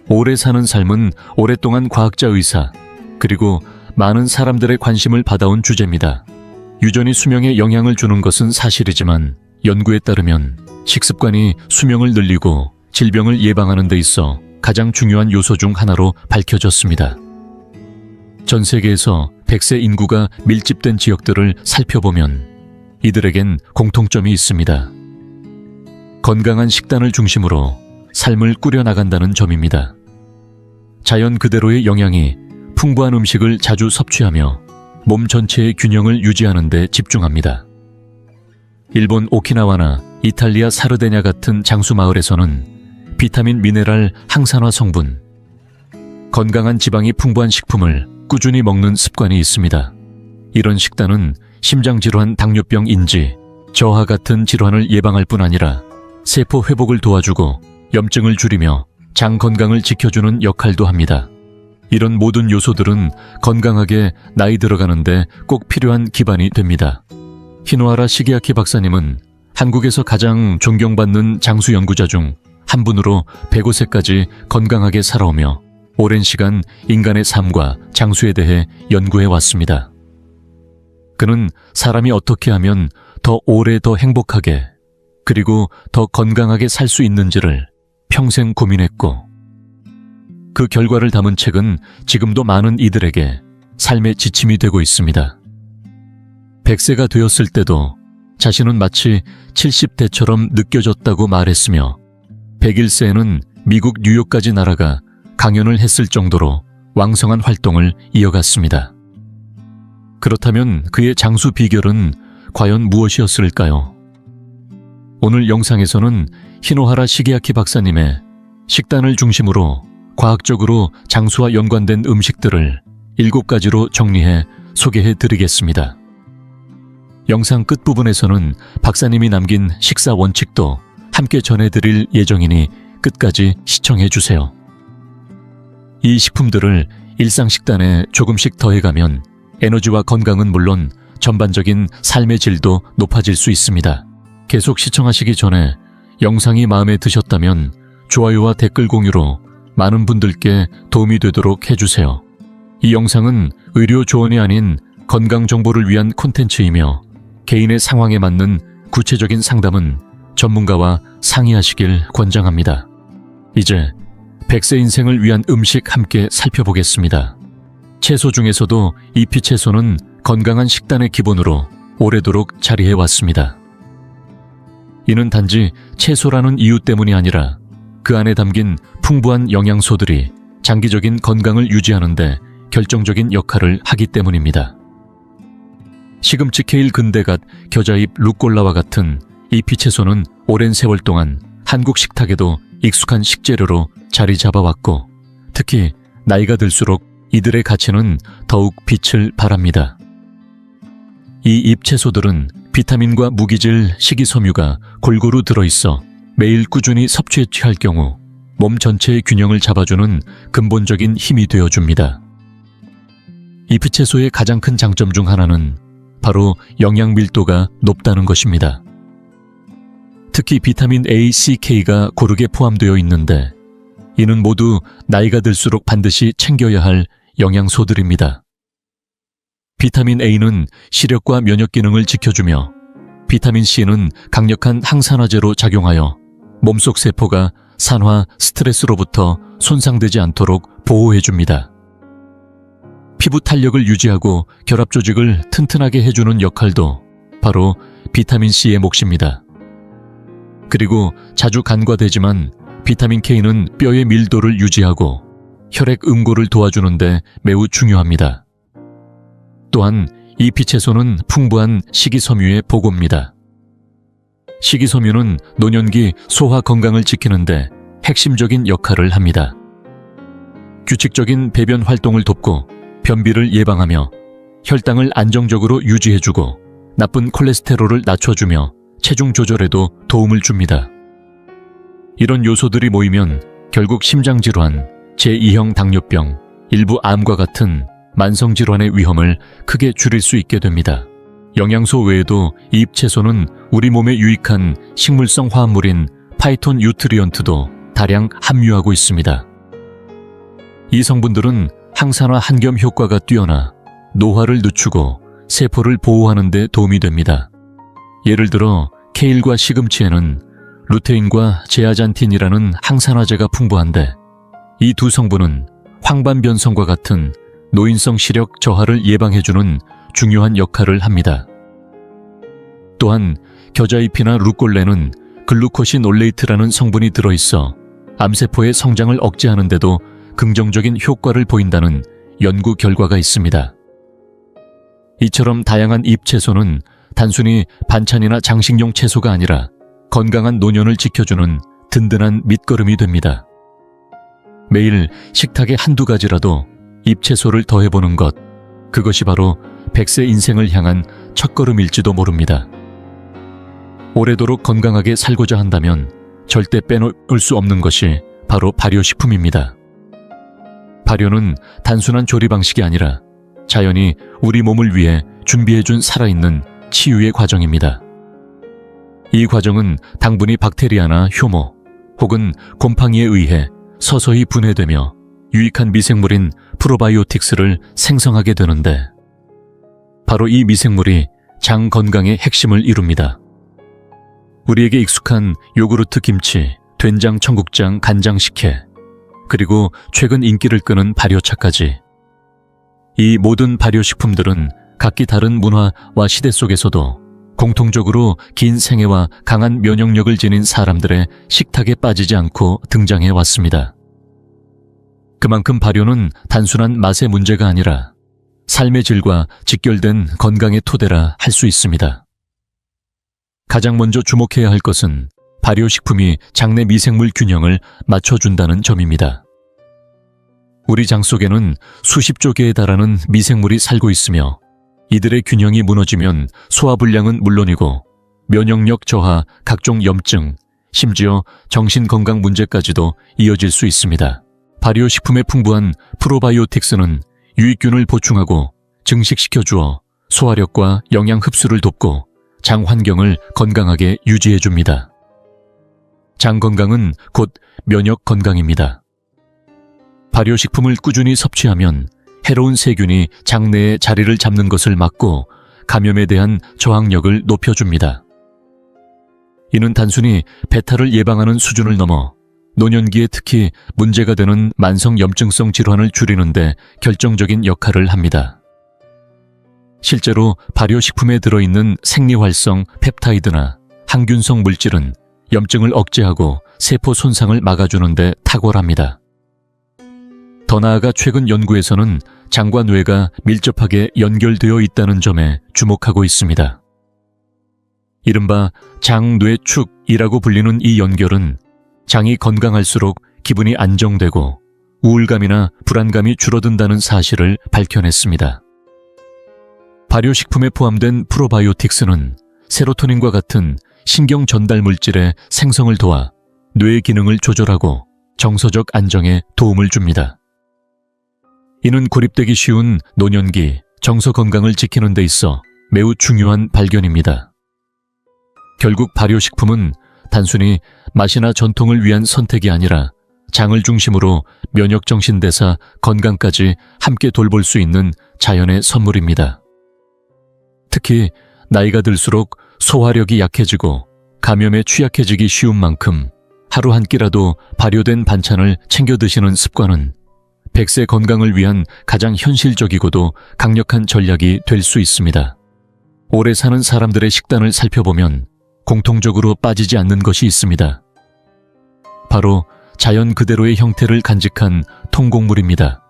오래 사는 삶은 오랫동안 과학자 의사, 그리고 많은 사람들의 관심을 받아온 주제입니다. 유전이 수명에 영향을 주는 것은 사실이지만 연구에 따르면 식습관이 수명을 늘리고 질병을 예방하는 데 있어 가장 중요한 요소 중 하나로 밝혀졌습니다. 전 세계에서 100세 인구가 밀집된 지역들을 살펴보면 이들에겐 공통점이 있습니다. 건강한 식단을 중심으로 삶을 꾸려나간다는 점입니다. 자연 그대로의 영양이 풍부한 음식을 자주 섭취하며 몸 전체의 균형을 유지하는 데 집중합니다. 일본 오키나와나 이탈리아 사르데냐 같은 장수 마을에서는 비타민, 미네랄, 항산화 성분, 건강한 지방이 풍부한 식품을 꾸준히 먹는 습관이 있습니다. 이런 식단은 심장질환, 당뇨병, 인지, 저하 같은 질환을 예방할 뿐 아니라 세포 회복을 도와주고 염증을 줄이며 장 건강을 지켜주는 역할도 합니다. 이런 모든 요소들은 건강하게 나이 들어가는데 꼭 필요한 기반이 됩니다. 히노하라 시게아키 박사님은 한국에서 가장 존경받는 장수 연구자 중 한 분으로 105세까지 건강하게 살아오며 오랜 시간 인간의 삶과 장수에 대해 연구해 왔습니다. 그는 사람이 어떻게 하면 더 오래 더 행복하게 그리고 더 건강하게 살 수 있는지를 평생 고민했고 그 결과를 담은 책은 지금도 많은 이들에게 삶의 지침이 되고 있습니다. 100세가 되었을 때도 자신은 마치 70대처럼 느껴졌다고 말했으며 101세에는 미국 뉴욕까지 날아가 강연을 했을 정도로 왕성한 활동을 이어갔습니다. 그렇다면 그의 장수 비결은 과연 무엇이었을까요? 오늘 영상에서는 히노하라 시게아키 박사님의 식단을 중심으로 과학적으로 장수와 연관된 음식들을 7가지로 정리해 소개해 드리겠습니다. 영상 끝부분에서는 박사님이 남긴 식사 원칙도 함께 전해드릴 예정이니 끝까지 시청해 주세요. 이 식품들을 일상 식단에 조금씩 더해가면 에너지와 건강은 물론 전반적인 삶의 질도 높아질 수 있습니다. 계속 시청하시기 전에 영상이 마음에 드셨다면 좋아요와 댓글 공유로 많은 분들께 도움이 되도록 해주세요. 이 영상은 의료 조언이 아닌 건강 정보를 위한 콘텐츠이며 개인의 상황에 맞는 구체적인 상담은 전문가와 상의하시길 권장합니다. 이제 100세 인생을 위한 음식 함께 살펴보겠습니다. 채소 중에서도 잎이채소는 건강한 식단의 기본으로 오래도록 자리해왔습니다. 이는 단지 채소라는 이유 때문이 아니라 그 안에 담긴 풍부한 영양소들이 장기적인 건강을 유지하는 데 결정적인 역할을 하기 때문입니다. 시금치, 케일, 근대갓, 겨자잎, 루꼴라와 같은 잎이채소는 오랜 세월 동안 한국 식탁에도 익숙한 식재료로 자리 잡아왔고 특히 나이가 들수록 이들의 가치는 더욱 빛을 발합니다. 이 잎채소들은 비타민과 무기질, 식이섬유가 골고루 들어있어 매일 꾸준히 섭취에 취할 경우 몸 전체의 균형을 잡아주는 근본적인 힘이 되어줍니다. 잎채소의 가장 큰 장점 중 하나는 바로 영양 밀도가 높다는 것입니다. 특히 비타민 A, C, K가 고르게 포함되어 있는데 이는 모두 나이가 들수록 반드시 챙겨야 할 영양소들입니다. 비타민 A는 시력과 면역 기능을 지켜주며 비타민 C는 강력한 항산화제로 작용하여 몸속 세포가 산화, 스트레스로부터 손상되지 않도록 보호해줍니다. 피부 탄력을 유지하고 결합 조직을 튼튼하게 해주는 역할도 바로 비타민 C의 몫입니다. 그리고 자주 간과되지만 비타민 K는 뼈의 밀도를 유지하고 혈액 응고를 도와주는데 매우 중요합니다. 또한 잎이채소는 풍부한 식이섬유의 보고입니다. 식이섬유는 노년기 소화 건강을 지키는데 핵심적인 역할을 합니다. 규칙적인 배변 활동을 돕고 변비를 예방하며 혈당을 안정적으로 유지해주고 나쁜 콜레스테롤을 낮춰주며 체중 조절에도 도움을 줍니다. 이런 요소들이 모이면 결국 심장질환, 제2형 당뇨병, 일부 암과 같은 만성질환의 위험을 크게 줄일 수 있게 됩니다. 영양소 외에도 잎채소는 우리 몸에 유익한 식물성 화합물인 파이톤 뉴트리언트도 다량 함유하고 있습니다. 이 성분들은 항산화 한겸 효과가 뛰어나 노화를 늦추고 세포를 보호하는 데 도움이 됩니다. 예를 들어 케일과 시금치에는 루테인과 제아잔틴이라는 항산화제가 풍부한데 이 두 성분은 황반변성과 같은 노인성 시력 저하를 예방해주는 중요한 역할을 합니다. 또한 겨자잎이나 루꼴레는 글루코신 올레이트라는 성분이 들어있어 암세포의 성장을 억제하는 데도 긍정적인 효과를 보인다는 연구 결과가 있습니다. 이처럼 다양한 잎 채소는 단순히 반찬이나 장식용 채소가 아니라 건강한 노년을 지켜주는 든든한 밑거름이 됩니다. 매일 식탁에 한두 가지라도 잎 채소를 더해보는 것, 그것이 바로 100세 인생을 향한 첫걸음일지도 모릅니다. 오래도록 건강하게 살고자 한다면 절대 빼놓을 수 없는 것이 바로 발효식품입니다. 발효는 단순한 조리 방식이 아니라 자연이 우리 몸을 위해 준비해준 살아있는 치유의 과정입니다. 이 과정은 당분이 박테리아나 효모 혹은 곰팡이에 의해 서서히 분해되며 유익한 미생물인 프로바이오틱스를 생성하게 되는데 바로 이 미생물이 장 건강의 핵심을 이룹니다. 우리에게 익숙한 요구르트 김치, 된장 청국장, 간장 식혜, 그리고 최근 인기를 끄는 발효차까지 이 모든 발효식품들은 각기 다른 문화와 시대 속에서도 공통적으로 긴 생애와 강한 면역력을 지닌 사람들의 식탁에 빠지지 않고 등장해 왔습니다. 그만큼 발효는 단순한 맛의 문제가 아니라 삶의 질과 직결된 건강의 토대라 할 수 있습니다. 가장 먼저 주목해야 할 것은 발효식품이 장내 미생물 균형을 맞춰준다는 점입니다. 우리 장 속에는 수십조 개에 달하는 미생물이 살고 있으며 이들의 균형이 무너지면 소화불량은 물론이고 면역력 저하, 각종 염증, 심지어 정신건강 문제까지도 이어질 수 있습니다. 발효식품에 풍부한 프로바이오틱스는 유익균을 보충하고 증식시켜주어 소화력과 영양 흡수를 돕고 장 환경을 건강하게 유지해줍니다. 장 건강은 곧 면역 건강입니다. 발효식품을 꾸준히 섭취하면 해로운 세균이 장내에 자리를 잡는 것을 막고 감염에 대한 저항력을 높여줍니다. 이는 단순히 배탈을 예방하는 수준을 넘어 노년기에 특히 문제가 되는 만성 염증성 질환을 줄이는 데 결정적인 역할을 합니다. 실제로 발효식품에 들어있는 생리활성 펩타이드나 항균성 물질은 염증을 억제하고 세포 손상을 막아주는 데 탁월합니다. 더 나아가 최근 연구에서는 장과 뇌가 밀접하게 연결되어 있다는 점에 주목하고 있습니다. 이른바 장뇌축이라고 불리는 이 연결은 장이 건강할수록 기분이 안정되고 우울감이나 불안감이 줄어든다는 사실을 밝혀냈습니다. 발효식품에 포함된 프로바이오틱스는 세로토닌과 같은 신경 전달 물질의 생성을 도와 뇌의 기능을 조절하고 정서적 안정에 도움을 줍니다. 이는 고립되기 쉬운 노년기 정서 건강을 지키는 데 있어 매우 중요한 발견입니다. 결국 발효식품은 단순히 맛이나 전통을 위한 선택이 아니라 장을 중심으로 면역정신대사 건강까지 함께 돌볼 수 있는 자연의 선물입니다. 특히 나이가 들수록 소화력이 약해지고 감염에 취약해지기 쉬운 만큼 하루 한 끼라도 발효된 반찬을 챙겨 드시는 습관은 100세 건강을 위한 가장 현실적이고도 강력한 전략이 될 수 있습니다. 오래 사는 사람들의 식단을 살펴보면 공통적으로 빠지지 않는 것이 있습니다. 바로 자연 그대로의 형태를 간직한 통곡물입니다.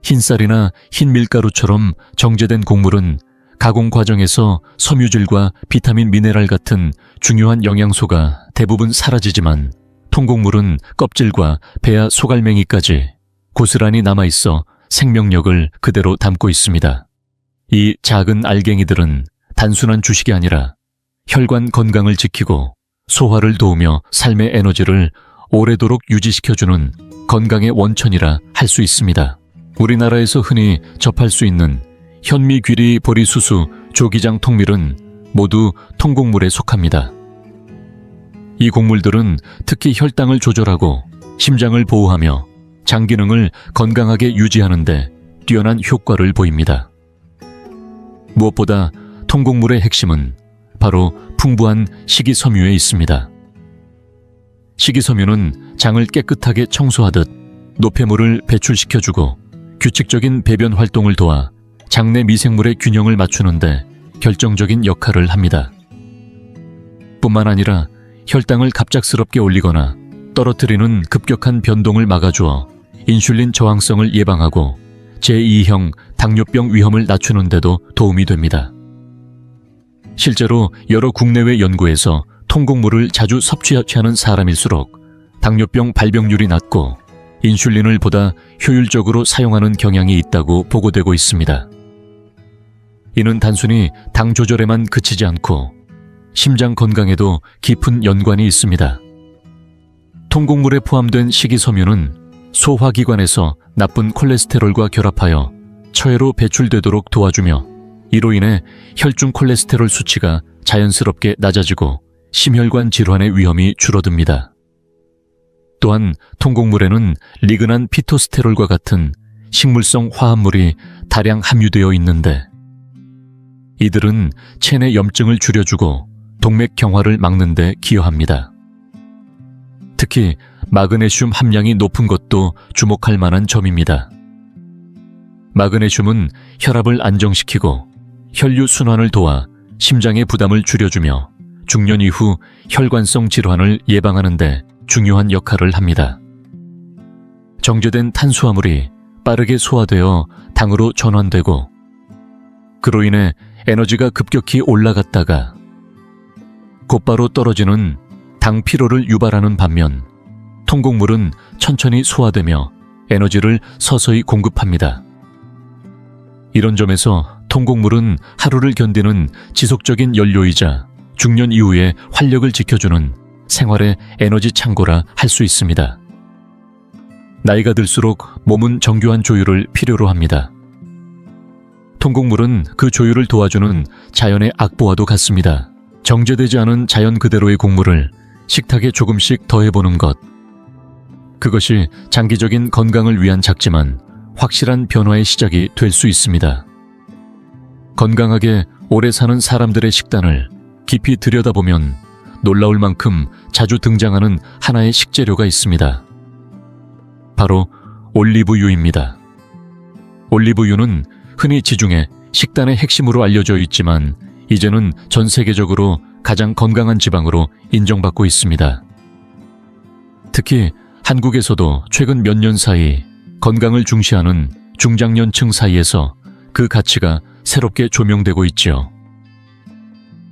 흰쌀이나 흰 밀가루처럼 정제된 곡물은 가공 과정에서 섬유질과 비타민, 미네랄 같은 중요한 영양소가 대부분 사라지지만 통곡물은 껍질과 배아 소갈맹이까지 고스란히 남아있어 생명력을 그대로 담고 있습니다. 이 작은 알갱이들은 단순한 주식이 아니라 혈관 건강을 지키고 소화를 도우며 삶의 에너지를 오래도록 유지시켜주는 건강의 원천이라 할 수 있습니다. 우리나라에서 흔히 접할 수 있는 현미, 귀리, 보리, 수수, 조기장, 통밀은 모두 통곡물에 속합니다. 이 곡물들은 특히 혈당을 조절하고 심장을 보호하며 장 기능을 건강하게 유지하는 데 뛰어난 효과를 보입니다. 무엇보다 통곡물의 핵심은 바로 풍부한 식이섬유에 있습니다. 식이섬유는 장을 깨끗하게 청소하듯 노폐물을 배출시켜주고 규칙적인 배변 활동을 도와 장내 미생물의 균형을 맞추는 데 결정적인 역할을 합니다. 뿐만 아니라 혈당을 갑작스럽게 올리거나 떨어뜨리는 급격한 변동을 막아주어 인슐린 저항성을 예방하고 제2형 당뇨병 위험을 낮추는 데도 도움이 됩니다. 실제로 여러 국내외 연구에서 통곡물을 자주 섭취하는 사람일수록 당뇨병 발병률이 낮고 인슐린을 보다 효율적으로 사용하는 경향이 있다고 보고되고 있습니다. 이는 단순히 당 조절에만 그치지 않고 심장 건강에도 깊은 연관이 있습니다. 통곡물에 포함된 식이섬유는 소화기관에서 나쁜 콜레스테롤과 결합하여 처해로 배출되도록 도와주며 이로 인해 혈중 콜레스테롤 수치가 자연스럽게 낮아지고 심혈관 질환의 위험이 줄어듭니다. 또한 통곡물에는 리그난 피토스테롤과 같은 식물성 화합물이 다량 함유되어 있는데 이들은 체내 염증을 줄여주고 동맥 경화를 막는 데 기여합니다. 특히 마그네슘 함량이 높은 것도 주목할 만한 점입니다. 마그네슘은 혈압을 안정시키고 혈류 순환을 도와 심장의 부담을 줄여주며 중년 이후 혈관성 질환을 예방하는 데 중요한 역할을 합니다. 정제된 탄수화물이 빠르게 소화되어 당으로 전환되고 그로 인해 에너지가 급격히 올라갔다가 곧바로 떨어지는 당 피로를 유발하는 반면 통곡물은 천천히 소화되며 에너지를 서서히 공급합니다. 이런 점에서 통곡물은 하루를 견디는 지속적인 연료이자 중년 이후에 활력을 지켜주는 생활의 에너지 창고라 할 수 있습니다. 나이가 들수록 몸은 정교한 조율을 필요로 합니다. 통곡물은 그 조율을 도와주는 자연의 악보와도 같습니다. 정제되지 않은 자연 그대로의 곡물을 식탁에 조금씩 더해보는 것. 그것이 장기적인 건강을 위한 작지만 확실한 변화의 시작이 될 수 있습니다. 건강하게 오래 사는 사람들의 식단을 깊이 들여다보면 놀라울 만큼 자주 등장하는 하나의 식재료가 있습니다. 바로 올리브유입니다. 올리브유는 흔히 지중해 식단의 핵심으로 알려져 있지만 이제는 전 세계적으로 가장 건강한 지방으로 인정받고 있습니다. 특히 한국에서도 최근 몇 년 사이 건강을 중시하는 중장년층 사이에서 그 가치가 새롭게 조명되고 있지요.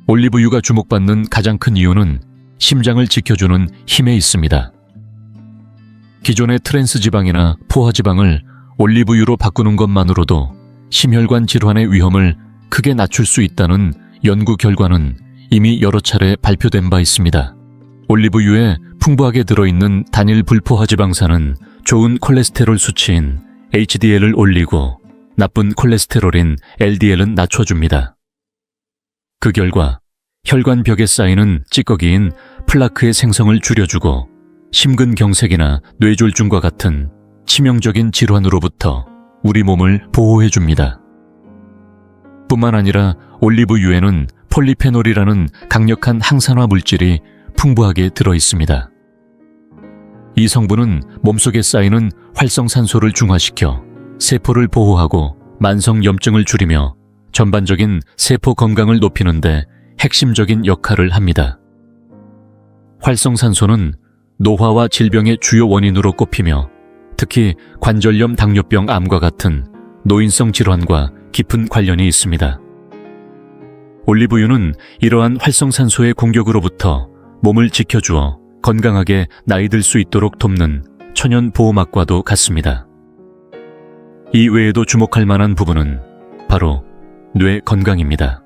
올리브유가 주목받는 가장 큰 이유는 심장을 지켜주는 힘에 있습니다. 기존의 트랜스 지방이나 포화 지방을 올리브유로 바꾸는 것만으로도 심혈관 질환의 위험을 크게 낮출 수 있다는 연구 결과는 이미 여러 차례 발표된 바 있습니다. 올리브유에 풍부하게 들어있는 단일 불포화 지방산은 좋은 콜레스테롤 수치인 HDL을 올리고 나쁜 콜레스테롤인 LDL은 낮춰줍니다. 그 결과 혈관벽에 쌓이는 찌꺼기인 플라크의 생성을 줄여주고 심근경색이나 뇌졸중과 같은 치명적인 질환으로부터 우리 몸을 보호해줍니다. 뿐만 아니라 올리브유에는 폴리페놀이라는 강력한 항산화 물질이 풍부하게 들어있습니다. 이 성분은 몸속에 쌓이는 활성산소를 중화시켜 세포를 보호하고 만성 염증을 줄이며 전반적인 세포 건강을 높이는 데 핵심적인 역할을 합니다. 활성산소는 노화와 질병의 주요 원인으로 꼽히며 특히 관절염, 당뇨병, 암과 같은 노인성 질환과 깊은 관련이 있습니다. 올리브유는 이러한 활성산소의 공격으로부터 몸을 지켜주어 건강하게 나이 들 수 있도록 돕는 천연 보호막과도 같습니다. 이 외에도 주목할 만한 부분은 바로 뇌 건강입니다.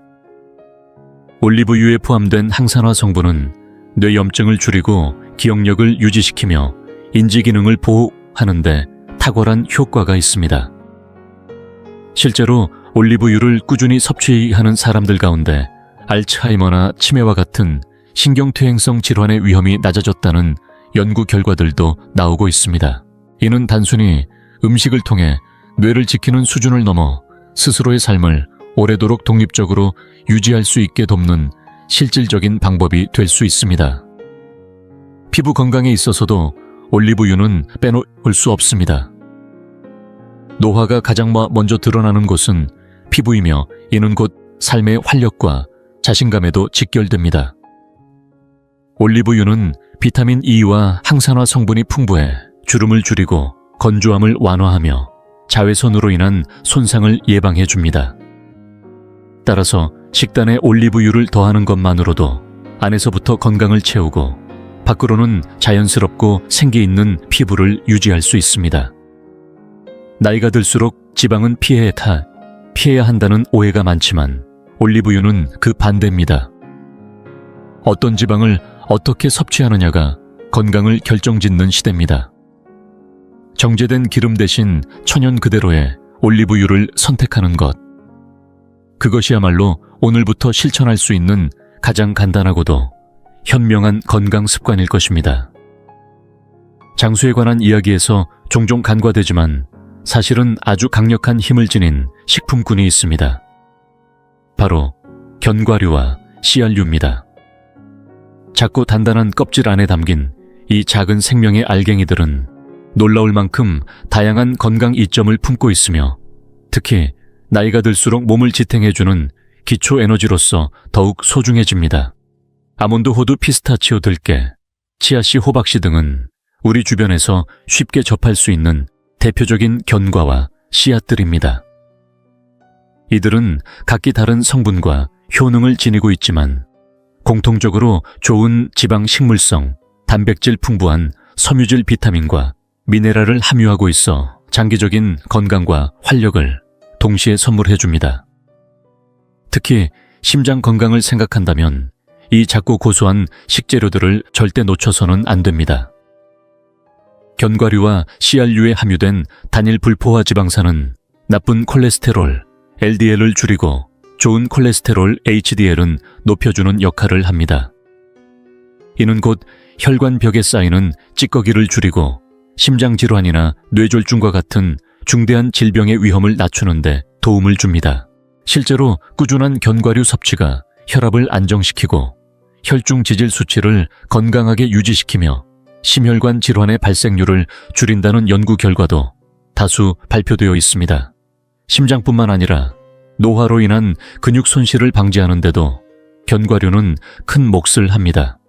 올리브유에 포함된 항산화 성분은 뇌 염증을 줄이고 기억력을 유지시키며 인지 기능을 보호하는 데 탁월한 효과가 있습니다. 실제로 올리브유를 꾸준히 섭취하는 사람들 가운데 알츠하이머나 치매와 같은 신경퇴행성 질환의 위험이 낮아졌다는 연구 결과들도 나오고 있습니다. 이는 단순히 음식을 통해 뇌를 지키는 수준을 넘어 스스로의 삶을 오래도록 독립적으로 유지할 수 있게 돕는 실질적인 방법이 될 수 있습니다. 피부 건강에 있어서도 올리브유는 빼놓을 수 없습니다. 노화가 가장 먼저 드러나는 곳은 피부이며 이는 곧 삶의 활력과 자신감에도 직결됩니다. 올리브유는 비타민 E와 항산화 성분이 풍부해 주름을 줄이고 건조함을 완화하며 자외선으로 인한 손상을 예방해 줍니다. 따라서 식단에 올리브유를 더하는 것만으로도 안에서부터 건강을 채우고 밖으로는 자연스럽고 생기 있는 피부를 유지할 수 있습니다. 나이가 들수록 지방은 피해야 한다는 오해가 많지만 올리브유는 그 반대입니다. 어떤 지방을 어떻게 섭취하느냐가 건강을 결정짓는 시대입니다. 정제된 기름 대신 천연 그대로의 올리브유를 선택하는 것. 그것이야말로 오늘부터 실천할 수 있는 가장 간단하고도 현명한 건강 습관일 것입니다. 장수에 관한 이야기에서 종종 간과되지만 사실은 아주 강력한 힘을 지닌 식품군이 있습니다. 바로 견과류와 씨알류입니다. 작고 단단한 껍질 안에 담긴 이 작은 생명의 알갱이들은 놀라울 만큼 다양한 건강 이점을 품고 있으며 특히 나이가 들수록 몸을 지탱해주는 기초 에너지로서 더욱 소중해집니다. 아몬드, 호두, 피스타치오, 들깨, 치아씨, 호박씨 등은 우리 주변에서 쉽게 접할 수 있는 대표적인 견과와 씨앗들입니다. 이들은 각기 다른 성분과 효능을 지니고 있지만 공통적으로 좋은 지방 식물성, 단백질 풍부한 섬유질 비타민과 미네랄을 함유하고 있어 장기적인 건강과 활력을 동시에 선물해줍니다. 특히 심장 건강을 생각한다면 이 작고 고소한 식재료들을 절대 놓쳐서는 안 됩니다. 견과류와 씨알류에 함유된 단일 불포화 지방산은 나쁜 콜레스테롤, LDL을 줄이고 좋은 콜레스테롤, HDL은 높여주는 역할을 합니다. 이는 곧 혈관벽에 쌓이는 찌꺼기를 줄이고 심장질환이나 뇌졸중과 같은 중대한 질병의 위험을 낮추는 데 도움을 줍니다. 실제로 꾸준한 견과류 섭취가 혈압을 안정시키고 혈중 지질 수치를 건강하게 유지시키며 심혈관 질환의 발생률을 줄인다는 연구 결과도 다수 발표되어 있습니다. 심장뿐만 아니라 노화로 인한 근육 손실을 방지하는 데도 견과류는 큰 몫을 합니다.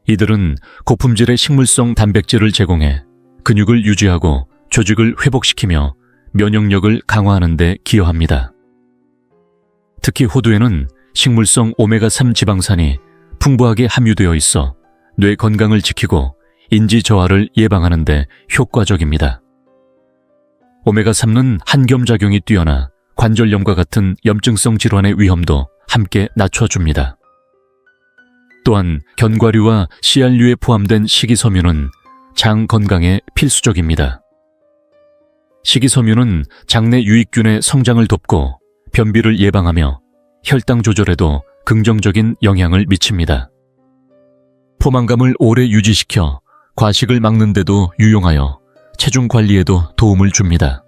이들은 고품질의 식물성 단백질을 제공해 근육을 유지하고 조직을 회복시키며 면역력을 강화하는 데 기여합니다. 특히 호두에는 식물성 오메가3 지방산이 풍부하게 함유되어 있어 뇌 건강을 지키고 인지 저하를 예방하는 데 효과적입니다. 오메가3는 한겸작용이 뛰어나 관절염과 같은 염증성 질환의 위험도 함께 낮춰줍니다. 또한 견과류와 씨알류에 포함된 식이섬유는 장 건강에 필수적입니다. 식이섬유는 장내 유익균의 성장을 돕고 변비를 예방하며 혈당 조절에도 긍정적인 영향을 미칩니다. 포만감을 오래 유지시켜 과식을 막는 데도 유용하여 체중 관리에도 도움을 줍니다.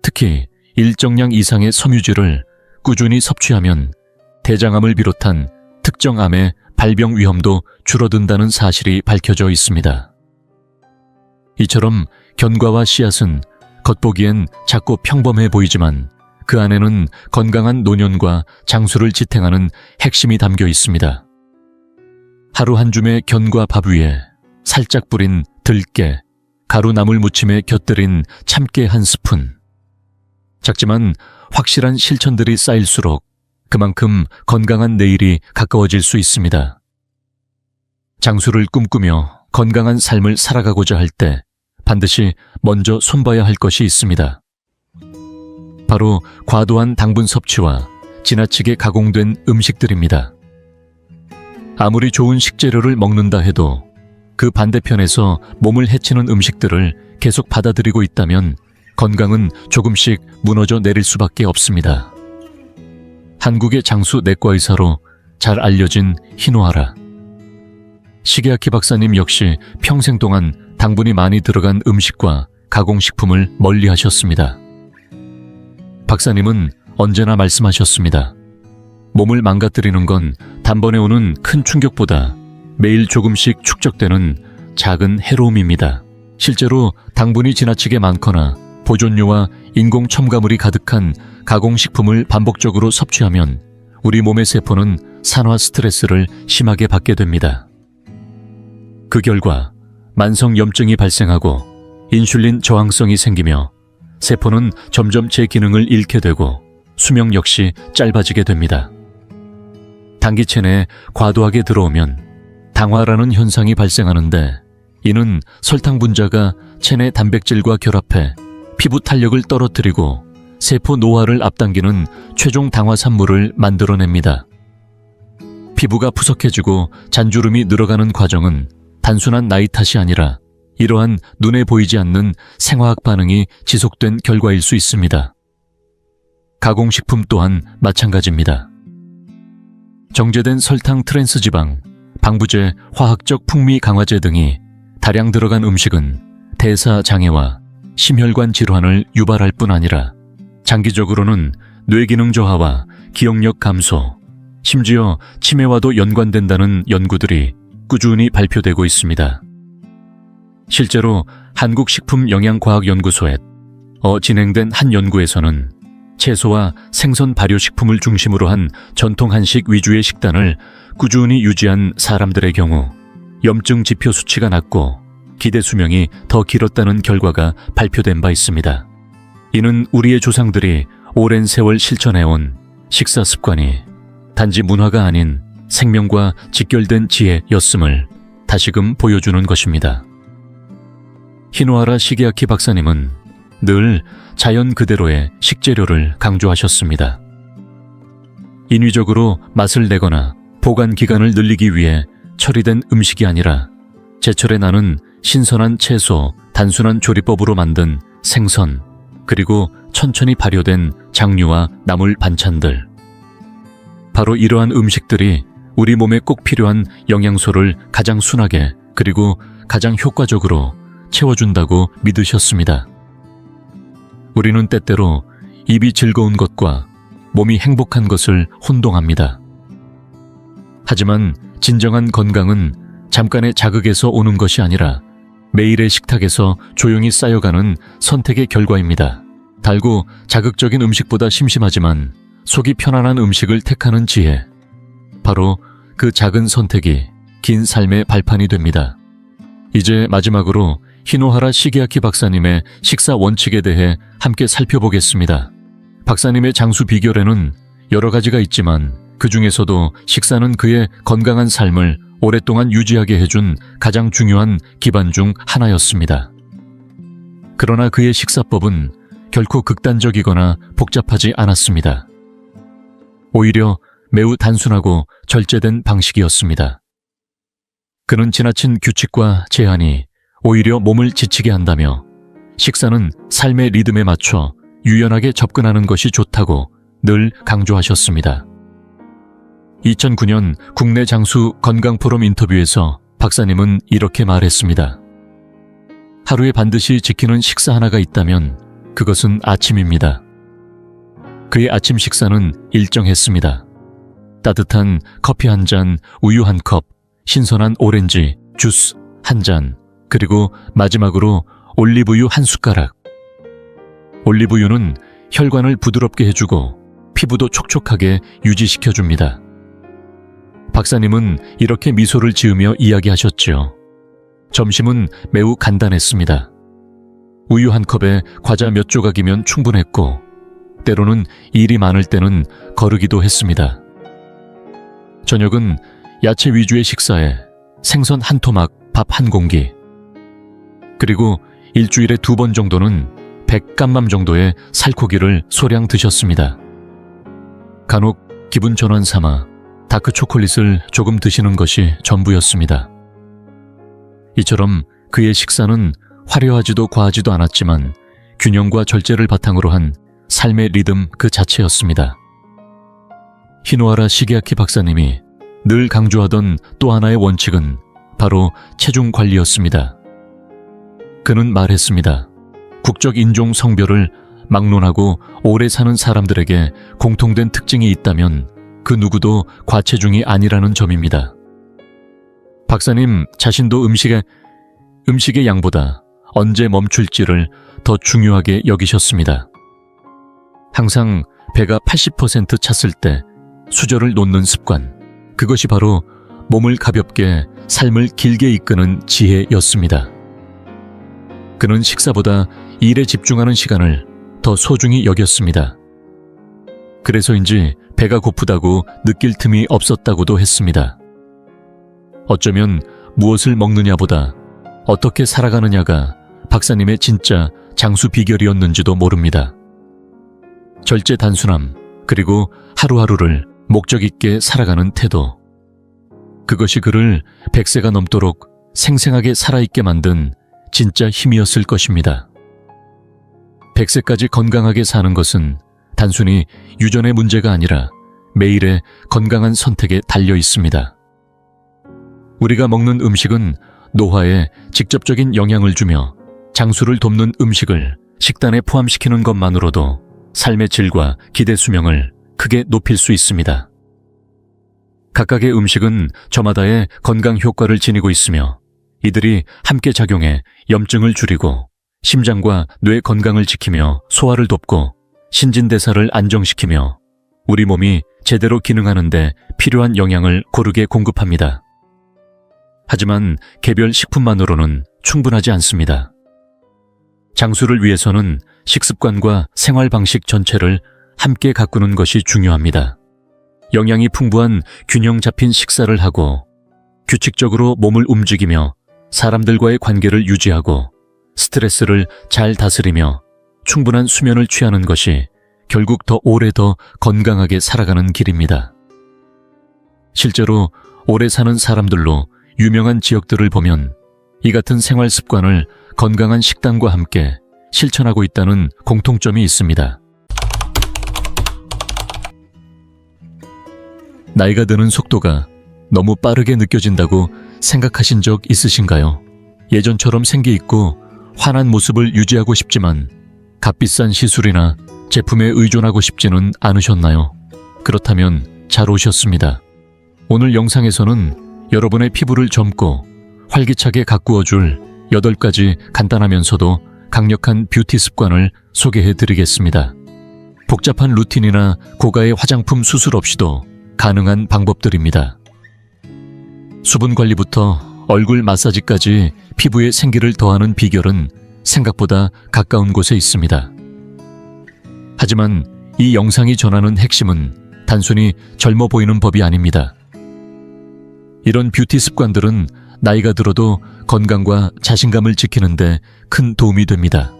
특히 일정량 이상의 섬유질을 꾸준히 섭취하면 대장암을 비롯한 특정 암의 발병 위험도 줄어든다는 사실이 밝혀져 있습니다. 이처럼 견과와 씨앗은 겉보기엔 작고 평범해 보이지만 그 안에는 건강한 노년과 장수를 지탱하는 핵심이 담겨 있습니다. 하루 한 줌의 견과 밥 위에 살짝 뿌린 들깨, 가루 나물 무침에 곁들인 참깨 한 스푼. 작지만 확실한 실천들이 쌓일수록 그만큼 건강한 내일이 가까워질 수 있습니다. 장수를 꿈꾸며 건강한 삶을 살아가고자 할 때 반드시 먼저 손봐야 할 것이 있습니다. 바로 과도한 당분 섭취와 지나치게 가공된 음식들입니다. 아무리 좋은 식재료를 먹는다 해도 그 반대편에서 몸을 해치는 음식들을 계속 받아들이고 있다면 건강은 조금씩 무너져 내릴 수밖에 없습니다. 한국의 장수 내과의사로 잘 알려진 히노하라. 시게아키 박사님 역시 평생 동안 당분이 많이 들어간 음식과 가공식품을 멀리 하셨습니다. 박사님은 언제나 말씀하셨습니다. 몸을 망가뜨리는 건 단번에 오는 큰 충격보다 매일 조금씩 축적되는 작은 해로움입니다. 실제로 당분이 지나치게 많거나 보존료와 인공 첨가물이 가득한 가공식품을 반복적으로 섭취하면 우리 몸의 세포는 산화 스트레스를 심하게 받게 됩니다. 그 결과 만성 염증이 발생하고 인슐린 저항성이 생기며 세포는 점점 제 기능을 잃게 되고 수명 역시 짧아지게 됩니다. 단기 체내에 과도하게 들어오면 당화라는 현상이 발생하는데, 이는 설탕 분자가 체내 단백질과 결합해 피부 탄력을 떨어뜨리고 세포 노화를 앞당기는 최종 당화 산물을 만들어냅니다. 피부가 푸석해지고 잔주름이 늘어가는 과정은 단순한 나이 탓이 아니라 이러한 눈에 보이지 않는 생화학 반응이 지속된 결과일 수 있습니다. 가공식품 또한 마찬가지입니다. 정제된 설탕, 트랜스지방, 방부제, 화학적 풍미 강화제 등이 다량 들어간 음식은 대사 장애와 심혈관 질환을 유발할 뿐 아니라 장기적으로는 뇌기능 저하와 기억력 감소, 심지어 치매와도 연관된다는 연구들이 꾸준히 발표되고 있습니다. 실제로 한국식품영양과학연구소에 진행된 한 연구에서는 채소와 생선 발효식품을 중심으로 한 전통 한식 위주의 식단을 꾸준히 유지한 사람들의 경우 염증 지표 수치가 낮고 기대 수명이 더 길었다는 결과가 발표된 바 있습니다. 이는 우리의 조상들이 오랜 세월 실천해온 식사 습관이 단지 문화가 아닌 생명과 직결된 지혜였음을 다시금 보여주는 것입니다. 히노하라 시게아키 박사님은 늘 자연 그대로의 식재료를 강조하셨습니다. 인위적으로 맛을 내거나 보관 기간을 늘리기 위해 처리된 음식이 아니라 제철에 나는 신선한 채소, 단순한 조리법으로 만든 생선, 그리고 천천히 발효된 장류와 나물 반찬들. 바로 이러한 음식들이 우리 몸에 꼭 필요한 영양소를 가장 순하게 그리고 가장 효과적으로 채워준다고 믿으셨습니다. 우리는 때때로 입이 즐거운 것과 몸이 행복한 것을 혼동합니다. 하지만 진정한 건강은 잠깐의 자극에서 오는 것이 아니라 매일의 식탁에서 조용히 쌓여가는 선택의 결과입니다. 달고 자극적인 음식보다 심심하지만 속이 편안한 음식을 택하는 지혜. 바로 그 작은 선택이 긴 삶의 발판이 됩니다. 이제 마지막으로 히노하라 시게아키 박사님의 식사 원칙에 대해 함께 살펴보겠습니다. 박사님의 장수 비결에는 여러 가지가 있지만 그 중에서도 식사는 그의 건강한 삶을 오랫동안 유지하게 해준 가장 중요한 기반 중 하나였습니다. 그러나 그의 식사법은 결코 극단적이거나 복잡하지 않았습니다. 오히려 매우 단순하고 절제된 방식이었습니다. 그는 지나친 규칙과 제한이 오히려 몸을 지치게 한다며 식사는 삶의 리듬에 맞춰 유연하게 접근하는 것이 좋다고 늘 강조하셨습니다. 2009년 국내 장수 건강포럼 인터뷰에서 박사님은 이렇게 말했습니다. 하루에 반드시 지키는 식사 하나가 있다면 그것은 아침입니다. 그의 아침 식사는 일정했습니다. 따뜻한 커피 한 잔, 우유 한 컵, 신선한 오렌지, 주스 한 잔, 그리고 마지막으로 올리브유 한 숟가락. 올리브유는 혈관을 부드럽게 해주고 피부도 촉촉하게 유지시켜줍니다. 박사님은 이렇게 미소를 지으며 이야기하셨죠. 점심은 매우 간단했습니다. 우유 한 컵에 과자 몇 조각이면 충분했고 때로는 일이 많을 때는 거르기도 했습니다. 저녁은 야채 위주의 식사에 생선 한 토막, 밥 한 공기, 그리고 일주일에 2번 정도는 100감맘 정도의 살코기를 소량 드셨습니다. 간혹 기분 전환 삼아 다크 초콜릿을 조금 드시는 것이 전부였습니다. 이처럼 그의 식사는 화려하지도 과하지도 않았지만 균형과 절제를 바탕으로 한 삶의 리듬 그 자체였습니다. 히노하라 시게아키 박사님이 늘 강조하던 또 하나의 원칙은 바로 체중 관리였습니다. 그는 말했습니다. 국적, 인종, 성별을 막론하고 오래 사는 사람들에게 공통된 특징이 있다면 그 누구도 과체중이 아니라는 점입니다. 박사님 자신도 음식의 양보다 언제 멈출지를 더 중요하게 여기셨습니다. 항상 배가 80% 찼을 때 수저를 놓는 습관, 그것이 바로 몸을 가볍게 삶을 길게 이끄는 지혜였습니다. 그는 식사보다 일에 집중하는 시간을 더 소중히 여겼습니다. 그래서인지 배가 고프다고 느낄 틈이 없었다고도 했습니다. 어쩌면 무엇을 먹느냐보다 어떻게 살아가느냐가 박사님의 진짜 장수 비결이었는지도 모릅니다. 절제 단순함, 그리고 하루하루를 목적 있게 살아가는 태도. 그것이 그를 100세가 넘도록 생생하게 살아있게 만든 진짜 힘이었을 것입니다. 100세까지 건강하게 사는 것은 단순히 유전의 문제가 아니라 매일의 건강한 선택에 달려 있습니다. 우리가 먹는 음식은 노화에 직접적인 영향을 주며 장수를 돕는 음식을 식단에 포함시키는 것만으로도 삶의 질과 기대 수명을 크게 높일 수 있습니다. 각각의 음식은 저마다의 건강 효과를 지니고 있으며 이들이 함께 작용해 염증을 줄이고 심장과 뇌 건강을 지키며 소화를 돕고 신진대사를 안정시키며 우리 몸이 제대로 기능하는 데 필요한 영양을 고르게 공급합니다. 하지만 개별 식품만으로는 충분하지 않습니다. 장수를 위해서는 식습관과 생활 방식 전체를 함께 가꾸는 것이 중요합니다. 영양이 풍부한 균형 잡힌 식사를 하고 규칙적으로 몸을 움직이며 사람들과의 관계를 유지하고 스트레스를 잘 다스리며 충분한 수면을 취하는 것이 결국 더 오래 더 건강하게 살아가는 길입니다. 실제로 오래 사는 사람들로 유명한 지역들을 보면 이 같은 생활 습관을 건강한 식단과 함께 실천하고 있다는 공통점이 있습니다. 나이가 드는 속도가 너무 빠르게 느껴진다고 생각하신 적 있으신가요? 예전처럼 생기 있고 환한 모습을 유지하고 싶지만 값비싼 시술이나 제품에 의존하고 싶지는 않으셨나요? 그렇다면 잘 오셨습니다. 오늘 영상에서는 여러분의 피부를 젊고 활기차게 가꾸어줄 8가지 간단하면서도 강력한 뷰티 습관을 소개해 드리겠습니다. 복잡한 루틴이나 고가의 화장품 수술 없이도 가능한 방법들입니다. 수분 관리부터 얼굴 마사지까지 피부에 생기를 더하는 비결은 생각보다 가까운 곳에 있습니다. 하지만 이 영상이 전하는 핵심은 단순히 젊어 보이는 법이 아닙니다. 이런 뷰티 습관들은 나이가 들어도 건강과 자신감을 지키는데 큰 도움이 됩니다.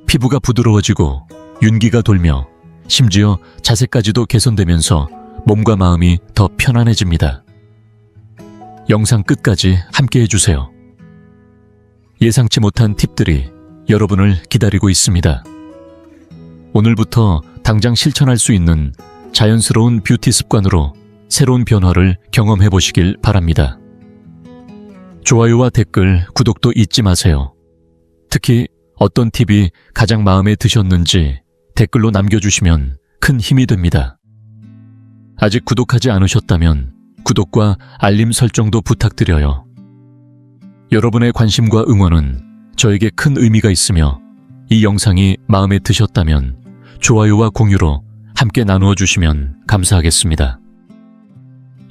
피부가 부드러워지고 윤기가 돌며 심지어 자세까지도 개선되면서 몸과 마음이 더 편안해집니다. 영상 끝까지 함께 해주세요. 예상치 못한 팁들이 여러분을 기다리고 있습니다. 오늘부터 당장 실천할 수 있는 자연스러운 뷰티 습관으로 새로운 변화를 경험해 보시길 바랍니다. 좋아요와 댓글, 구독도 잊지 마세요. 특히 어떤 팁이 가장 마음에 드셨는지 댓글로 남겨주시면 큰 힘이 됩니다. 아직 구독하지 않으셨다면 구독과 알림 설정도 부탁드려요. 여러분의 관심과 응원은 저에게 큰 의미가 있으며 이 영상이 마음에 드셨다면 좋아요와 공유로 함께 나누어 주시면 감사하겠습니다.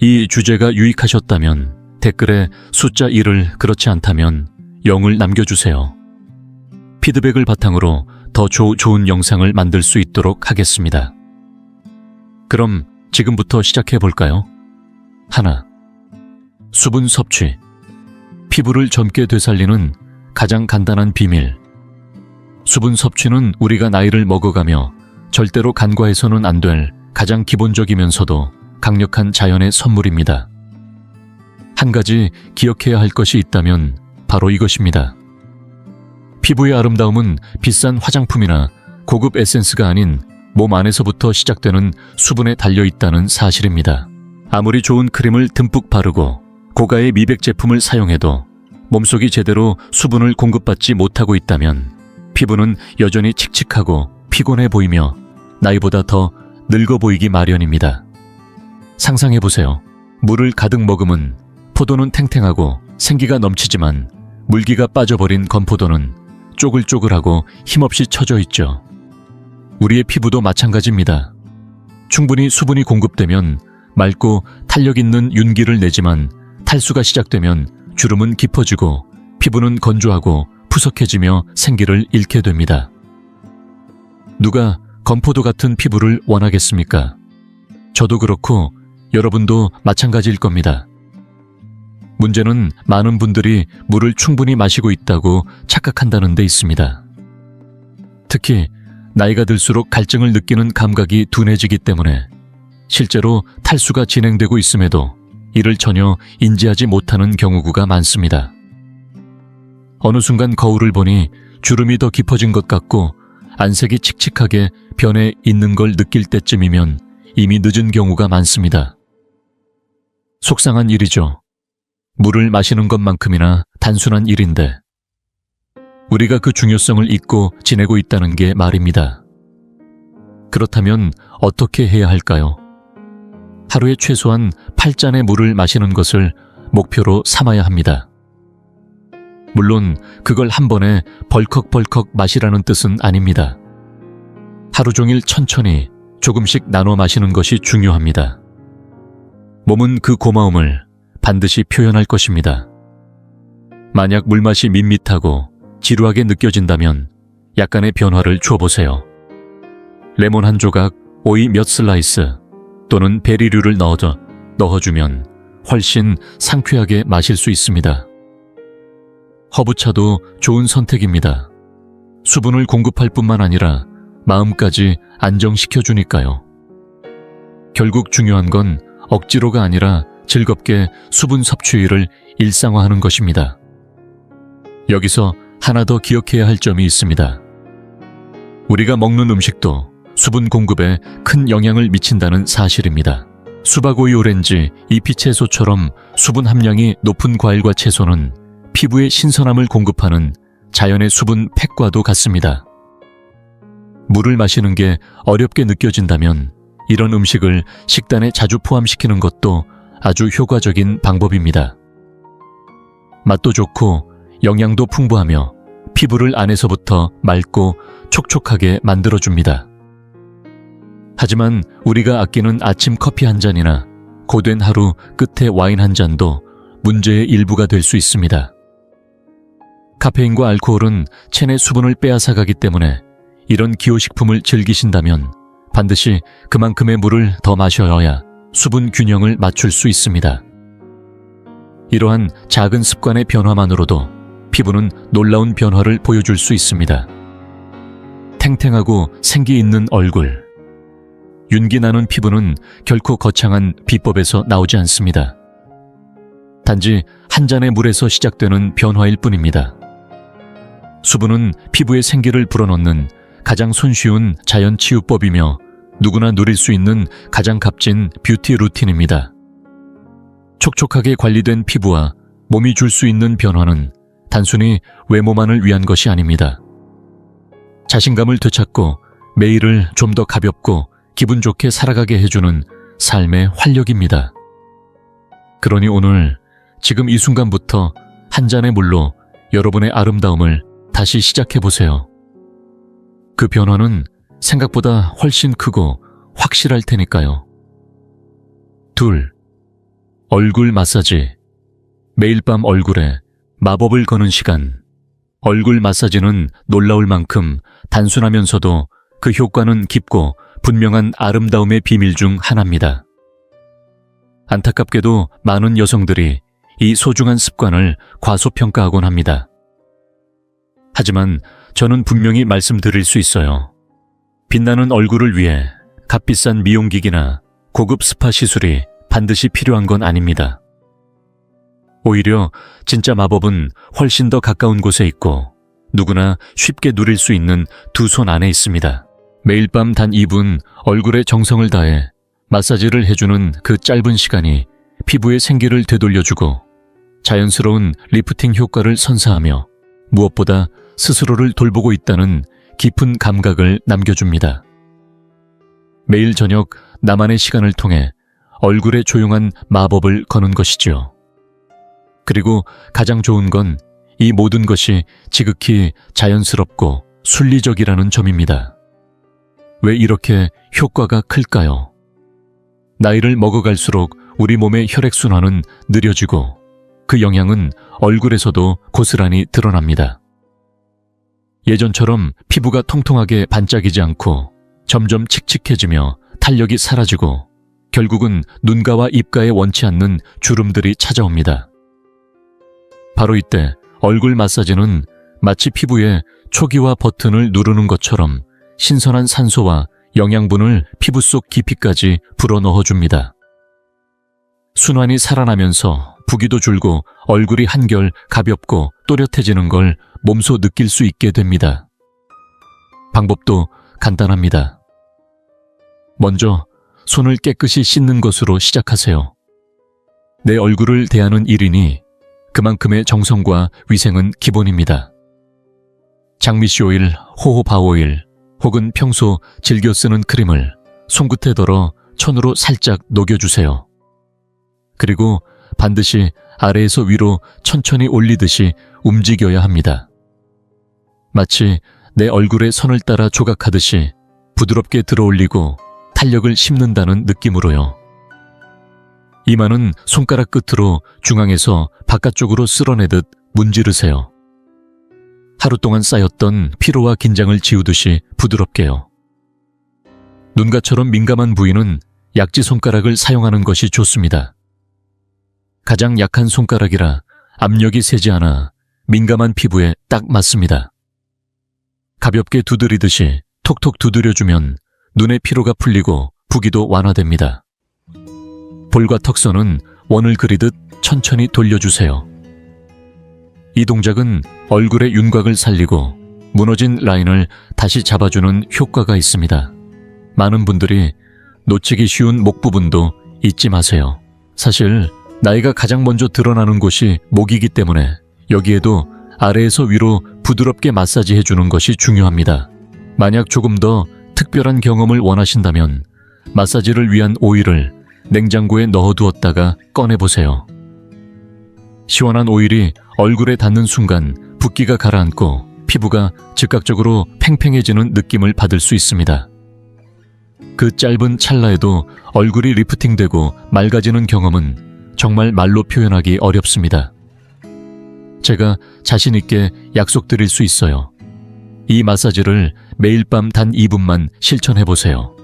이 주제가 유익하셨다면 댓글에 숫자 1을, 그렇지 않다면 0을 남겨주세요. 피드백을 바탕으로 더 좋은 영상을 만들 수 있도록 하겠습니다. 그럼 지금부터 시작해 볼까요? 1. 수분 섭취. 피부를 젊게 되살리는 가장 간단한 비밀. 수분 섭취는 우리가 나이를 먹어가며 절대로 간과해서는 안 될 가장 기본적이면서도 강력한 자연의 선물입니다. 한 가지 기억해야 할 것이 있다면 바로 이것입니다. 피부의 아름다움은 비싼 화장품이나 고급 에센스가 아닌 몸 안에서부터 시작되는 수분에 달려있다는 사실입니다. 아무리 좋은 크림을 듬뿍 바르고 고가의 미백 제품을 사용해도 몸속이 제대로 수분을 공급받지 못하고 있다면 피부는 여전히 칙칙하고 피곤해 보이며 나이보다 더 늙어 보이기 마련입니다. 상상해보세요. 물을 가득 머금은 포도는 탱탱하고 생기가 넘치지만 물기가 빠져버린 건포도는 쪼글쪼글하고 힘없이 처져 있죠. 우리의 피부도 마찬가지입니다. 충분히 수분이 공급되면 맑고 탄력 있는 윤기를 내지만 탈수가 시작되면 주름은 깊어지고 피부는 건조하고 푸석해지며 생기를 잃게 됩니다. 누가 건포도 같은 피부를 원하겠습니까? 저도 그렇고 여러분도 마찬가지일 겁니다. 문제는 많은 분들이 물을 충분히 마시고 있다고 착각한다는 데 있습니다. 특히 나이가 들수록 갈증을 느끼는 감각이 둔해지기 때문에 실제로 탈수가 진행되고 있음에도 이를 전혀 인지하지 못하는 경우가 많습니다. 어느 순간 거울을 보니 주름이 더 깊어진 것 같고 안색이 칙칙하게 변해 있는 걸 느낄 때쯤이면 이미 늦은 경우가 많습니다. 속상한 일이죠. 물을 마시는 것만큼이나 단순한 일인데 우리가 그 중요성을 잊고 지내고 있다는 게 말입니다. 그렇다면 어떻게 해야 할까요? 하루에 최소한 8잔의 물을 마시는 것을 목표로 삼아야 합니다. 물론 그걸 한 번에 벌컥벌컥 마시라는 뜻은 아닙니다. 하루 종일 천천히 조금씩 나눠 마시는 것이 중요합니다. 몸은 그 고마움을 반드시 표현할 것입니다. 만약 물맛이 밋밋하고 지루하게 느껴진다면 약간의 변화를 줘보세요. 레몬 한 조각, 오이 몇 슬라이스 또는 베리류를 넣어주면 훨씬 상쾌하게 마실 수 있습니다. 허브차도 좋은 선택입니다. 수분을 공급할 뿐만 아니라 마음까지 안정시켜주니까요. 결국 중요한 건 억지로가 아니라 즐겁게 수분 섭취를 일상화하는 것입니다. 여기서 하나 더 기억해야 할 점이 있습니다. 우리가 먹는 음식도 수분 공급에 큰 영향을 미친다는 사실입니다. 수박, 오이, 오렌지, 잎이 채소처럼 수분 함량이 높은 과일과 채소는 피부에 신선함을 공급하는 자연의 수분 팩과도 같습니다. 물을 마시는 게 어렵게 느껴진다면 이런 음식을 식단에 자주 포함시키는 것도 아주 효과적인 방법입니다. 맛도 좋고 영양도 풍부하며 피부를 안에서부터 맑고 촉촉하게 만들어줍니다. 하지만 우리가 아끼는 아침 커피 한 잔이나 고된 하루 끝에 와인 한 잔도 문제의 일부가 될 수 있습니다. 카페인과 알코올은 체내 수분을 빼앗아가기 때문에 이런 기호식품을 즐기신다면 반드시 그만큼의 물을 더 마셔야 수분 균형을 맞출 수 있습니다. 이러한 작은 습관의 변화만으로도 피부는 놀라운 변화를 보여줄 수 있습니다. 탱탱하고 생기 있는 얼굴, 윤기 나는 피부는 결코 거창한 비법에서 나오지 않습니다. 단지 한 잔의 물에서 시작되는 변화일 뿐입니다. 수분은 피부의 생기를 불어넣는 가장 손쉬운 자연 치유법이며 누구나 누릴 수 있는 가장 값진 뷰티 루틴입니다. 촉촉하게 관리된 피부와 몸이 줄 수 있는 변화는 단순히 외모만을 위한 것이 아닙니다. 자신감을 되찾고 매일을 좀 더 가볍고 기분 좋게 살아가게 해주는 삶의 활력입니다. 그러니 오늘 지금 이 순간부터 한 잔의 물로 여러분의 아름다움을 다시 시작해보세요. 그 변화는 생각보다 훨씬 크고 확실할 테니까요. 2. 얼굴 마사지. 매일 밤 얼굴에 마법을 거는 시간. 얼굴 마사지는 놀라울 만큼 단순하면서도 그 효과는 깊고 분명한 아름다움의 비밀 중 하나입니다. 안타깝게도 많은 여성들이 이 소중한 습관을 과소평가하곤 합니다. 하지만 저는 분명히 말씀드릴 수 있어요. 빛나는 얼굴을 위해 값비싼 미용기기나 고급 스파 시술이 반드시 필요한 건 아닙니다. 오히려 진짜 마법은 훨씬 더 가까운 곳에 있고 누구나 쉽게 누릴 수 있는 두 손 안에 있습니다. 매일 밤 단 2분 얼굴에 정성을 다해 마사지를 해주는 그 짧은 시간이 피부의 생기를 되돌려주고 자연스러운 리프팅 효과를 선사하며 무엇보다 스스로를 돌보고 있다는 깊은 감각을 남겨줍니다. 매일 저녁 나만의 시간을 통해 얼굴에 조용한 마법을 거는 것이지요. 그리고 가장 좋은 건 이 모든 것이 지극히 자연스럽고 순리적이라는 점입니다. 왜 이렇게 효과가 클까요? 나이를 먹어갈수록 우리 몸의 혈액순환은 느려지고 그 영향은 얼굴에서도 고스란히 드러납니다. 예전처럼 피부가 통통하게 반짝이지 않고 점점 칙칙해지며 탄력이 사라지고 결국은 눈가와 입가에 원치 않는 주름들이 찾아옵니다. 바로 이때 얼굴 마사지는 마치 피부에 초기화 버튼을 누르는 것처럼 신선한 산소와 영양분을 피부 속 깊이까지 불어넣어줍니다. 순환이 살아나면서 부기도 줄고 얼굴이 한결 가볍고 또렷해지는 걸 몸소 느낄 수 있게 됩니다. 방법도 간단합니다. 먼저 손을 깨끗이 씻는 것으로 시작하세요. 내 얼굴을 대하는 일이니 그만큼의 정성과 위생은 기본입니다. 장미씨 오일, 호호바 오일 혹은 평소 즐겨 쓰는 크림을 손끝에 덜어 천으로 살짝 녹여주세요. 그리고 반드시 아래에서 위로 천천히 올리듯이 움직여야 합니다. 마치 내 얼굴에 선을 따라 조각하듯이 부드럽게 들어올리고 탄력을 심는다는 느낌으로요. 이마는 손가락 끝으로 중앙에서 바깥쪽으로 쓸어내듯 문지르세요. 하루 동안 쌓였던 피로와 긴장을 지우듯이 부드럽게요. 눈가처럼 민감한 부위는 약지 손가락을 사용하는 것이 좋습니다. 가장 약한 손가락이라 압력이 세지 않아 민감한 피부에 딱 맞습니다. 가볍게 두드리듯이 톡톡 두드려주면 눈의 피로가 풀리고 부기도 완화됩니다. 볼과 턱선은 원을 그리듯 천천히 돌려주세요. 이 동작은 얼굴의 윤곽을 살리고 무너진 라인을 다시 잡아주는 효과가 있습니다. 많은 분들이 놓치기 쉬운 목 부분도 잊지 마세요. 사실 나이가 가장 먼저 드러나는 곳이 목이기 때문에 여기에도 아래에서 위로 부드럽게 마사지해주는 것이 중요합니다. 만약 조금 더 특별한 경험을 원하신다면 마사지를 위한 오일을 냉장고에 넣어두었다가 꺼내보세요. 시원한 오일이 얼굴에 닿는 순간 붓기가 가라앉고 피부가 즉각적으로 팽팽해지는 느낌을 받을 수 있습니다. 그 짧은 찰나에도 얼굴이 리프팅되고 맑아지는 경험은 정말 말로 표현하기 어렵습니다. 제가 자신 있게 약속드릴 수 있어요. 이 마사지를 매일 밤 단 2분만 실천해보세요.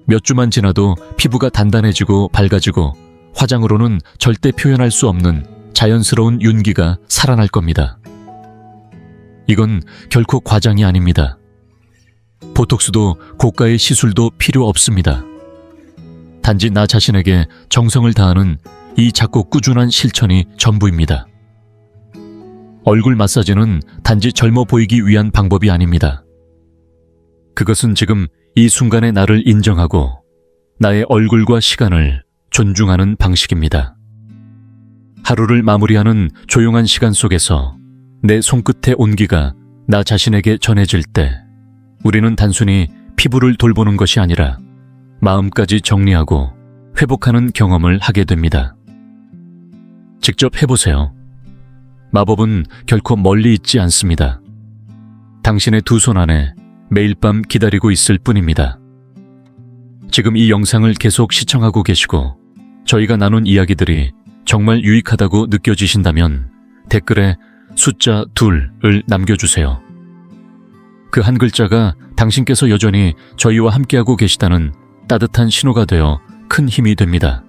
몇 주만 지나도 피부가 단단해지고 밝아지고 화장으로는 절대 표현할 수 없는 자연스러운 윤기가 살아날 겁니다. 이건 결코 과장이 아닙니다. 보톡스도 고가의 시술도 필요 없습니다. 단지 나 자신에게 정성을 다하는 이 작고 꾸준한 실천이 전부입니다. 얼굴 마사지는 단지 젊어 보이기 위한 방법이 아닙니다. 그것은 지금 이 순간의 나를 인정하고 나의 얼굴과 시간을 존중하는 방식입니다. 하루를 마무리하는 조용한 시간 속에서 내 손끝의 온기가 나 자신에게 전해질 때 우리는 단순히 피부를 돌보는 것이 아니라 마음까지 정리하고 회복하는 경험을 하게 됩니다. 직접 해보세요. 마법은 결코 멀리 있지 않습니다. 당신의 두 손 안에 매일 밤 기다리고 있을 뿐입니다. 지금 이 영상을 계속 시청하고 계시고 저희가 나눈 이야기들이 정말 유익하다고 느껴지신다면 댓글에 숫자 2을 남겨주세요. 그 한 글자가 당신께서 여전히 저희와 함께하고 계시다는 따뜻한 신호가 되어 큰 힘이 됩니다.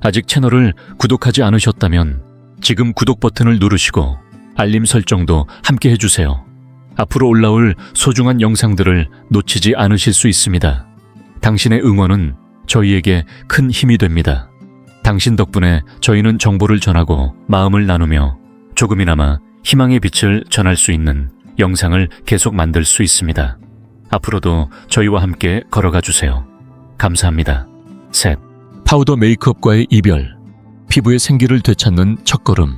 아직 채널을 구독하지 않으셨다면 지금 구독 버튼을 누르시고 알림 설정도 함께 해주세요. 앞으로 올라올 소중한 영상들을 놓치지 않으실 수 있습니다. 당신의 응원은 저희에게 큰 힘이 됩니다. 당신 덕분에 저희는 정보를 전하고 마음을 나누며 조금이나마 희망의 빛을 전할 수 있는 영상을 계속 만들 수 있습니다. 앞으로도 저희와 함께 걸어가 주세요. 감사합니다. 셋. 파우더 메이크업과의 이별. 피부의 생기를 되찾는 첫걸음.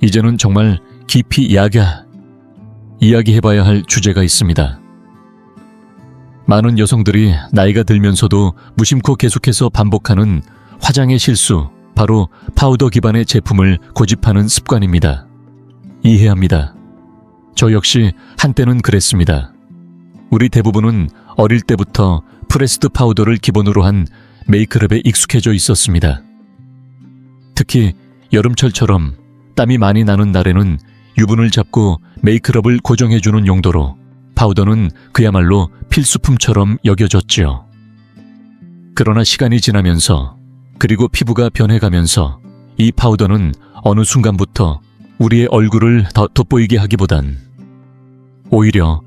이제는 정말 깊이 이야기해봐야 할 주제가 있습니다. 많은 여성들이 나이가 들면서도 무심코 계속해서 반복하는 화장의 실수, 바로 파우더 기반의 제품을 고집하는 습관입니다. 이해합니다. 저 역시 한때는 그랬습니다. 우리 대부분은 어릴 때부터 프레스드 파우더를 기본으로 한 메이크업에 익숙해져 있었습니다. 특히 여름철처럼 땀이 많이 나는 날에는 유분을 잡고 메이크업을 고정해주는 용도로 파우더는 그야말로 필수품처럼 여겨졌지요. 그러나 시간이 지나면서, 그리고 피부가 변해가면서 이 파우더는 어느 순간부터 우리의 얼굴을 더 돋보이게 하기보단 오히려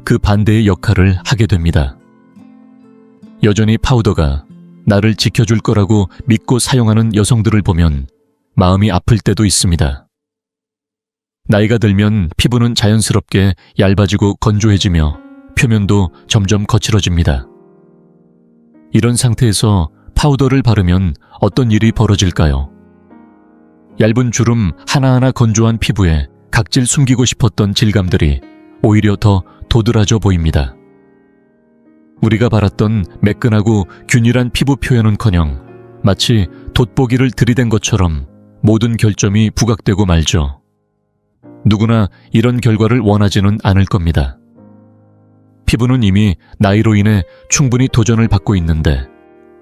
그 반대의 역할을 하게 됩니다. 여전히 파우더가 나를 지켜줄 거라고 믿고 사용하는 여성들을 보면 마음이 아플 때도 있습니다. 나이가 들면 피부는 자연스럽게 얇아지고 건조해지며 표면도 점점 거칠어집니다. 이런 상태에서 파우더를 바르면 어떤 일이 벌어질까요? 얇은 주름 하나하나 건조한 피부에 각질 숨기고 싶었던 질감들이 오히려 더 도드라져 보입니다. 우리가 바랐던 매끈하고 균일한 피부 표현은커녕 마치 돋보기를 들이댄 것처럼 모든 결점이 부각되고 말죠. 누구나 이런 결과를 원하지는 않을 겁니다. 피부는 이미 나이로 인해 충분히 도전을 받고 있는데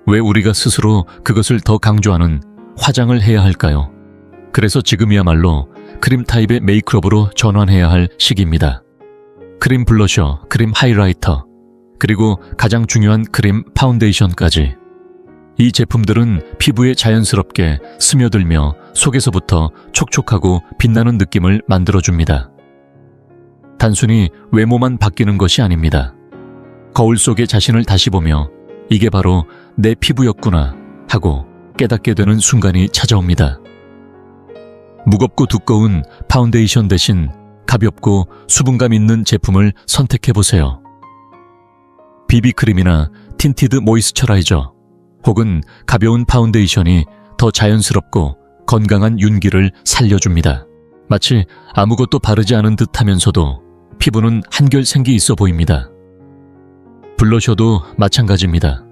왜 우리가 스스로 그것을 더 강조하는 화장을 해야 할까요? 그래서 지금이야말로 크림 타입의 메이크업으로 전환해야 할 시기입니다. 크림 블러셔, 크림 하이라이터, 그리고 가장 중요한 크림 파운데이션까지. 이 제품들은 피부에 자연스럽게 스며들며 속에서부터 촉촉하고 빛나는 느낌을 만들어줍니다. 단순히 외모만 바뀌는 것이 아닙니다. 거울 속에 자신을 다시 보며 이게 바로 내 피부였구나 하고 깨닫게 되는 순간이 찾아옵니다. 무겁고 두꺼운 파운데이션 대신 가볍고 수분감 있는 제품을 선택해보세요. 비비크림이나 틴티드 모이스처라이저 혹은 가벼운 파운데이션이 더 자연스럽고 건강한 윤기를 살려줍니다. 마치 아무것도 바르지 않은 듯 하면서도 피부는 한결 생기 있어 보입니다. 블러셔도 마찬가지입니다.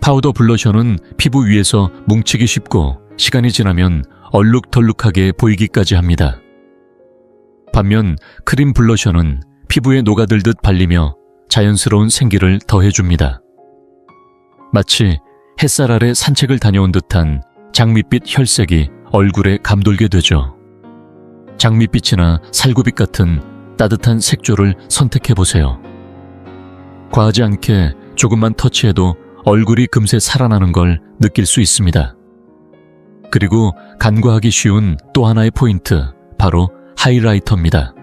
파우더 블러셔는 피부 위에서 뭉치기 쉽고 시간이 지나면 얼룩덜룩하게 보이기까지 합니다. 반면 크림 블러셔는 피부에 녹아들듯 발리며 자연스러운 생기를 더해줍니다. 마치 햇살 아래 산책을 다녀온 듯한 장밋빛 혈색이 얼굴에 감돌게 되죠. 장밋빛이나 살구빛 같은 따뜻한 색조를 선택해보세요. 과하지 않게 조금만 터치해도 얼굴이 금세 살아나는 걸 느낄 수 있습니다. 그리고 간과하기 쉬운 또 하나의 포인트, 바로 하이라이터입니다.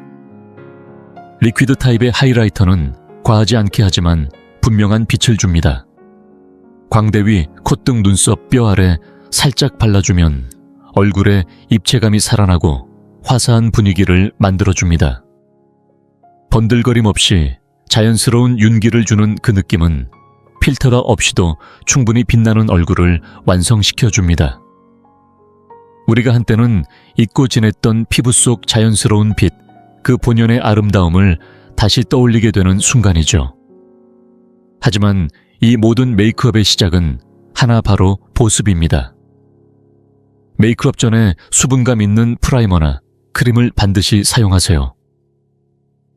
리퀴드 타입의 하이라이터는 과하지 않게 하지만 분명한 빛을 줍니다. 광대 위, 콧등, 눈썹, 뼈 아래 살짝 발라주면 얼굴에 입체감이 살아나고 화사한 분위기를 만들어줍니다. 번들거림 없이 자연스러운 윤기를 주는 그 느낌은 필터가 없이도 충분히 빛나는 얼굴을 완성시켜줍니다. 우리가 한때는 잊고 지냈던 피부 속 자연스러운 빛, 그 본연의 아름다움을 다시 떠올리게 되는 순간이죠. 하지만 이 모든 메이크업의 시작은 하나 바로 보습입니다. 메이크업 전에 수분감 있는 프라이머나 크림을 반드시 사용하세요.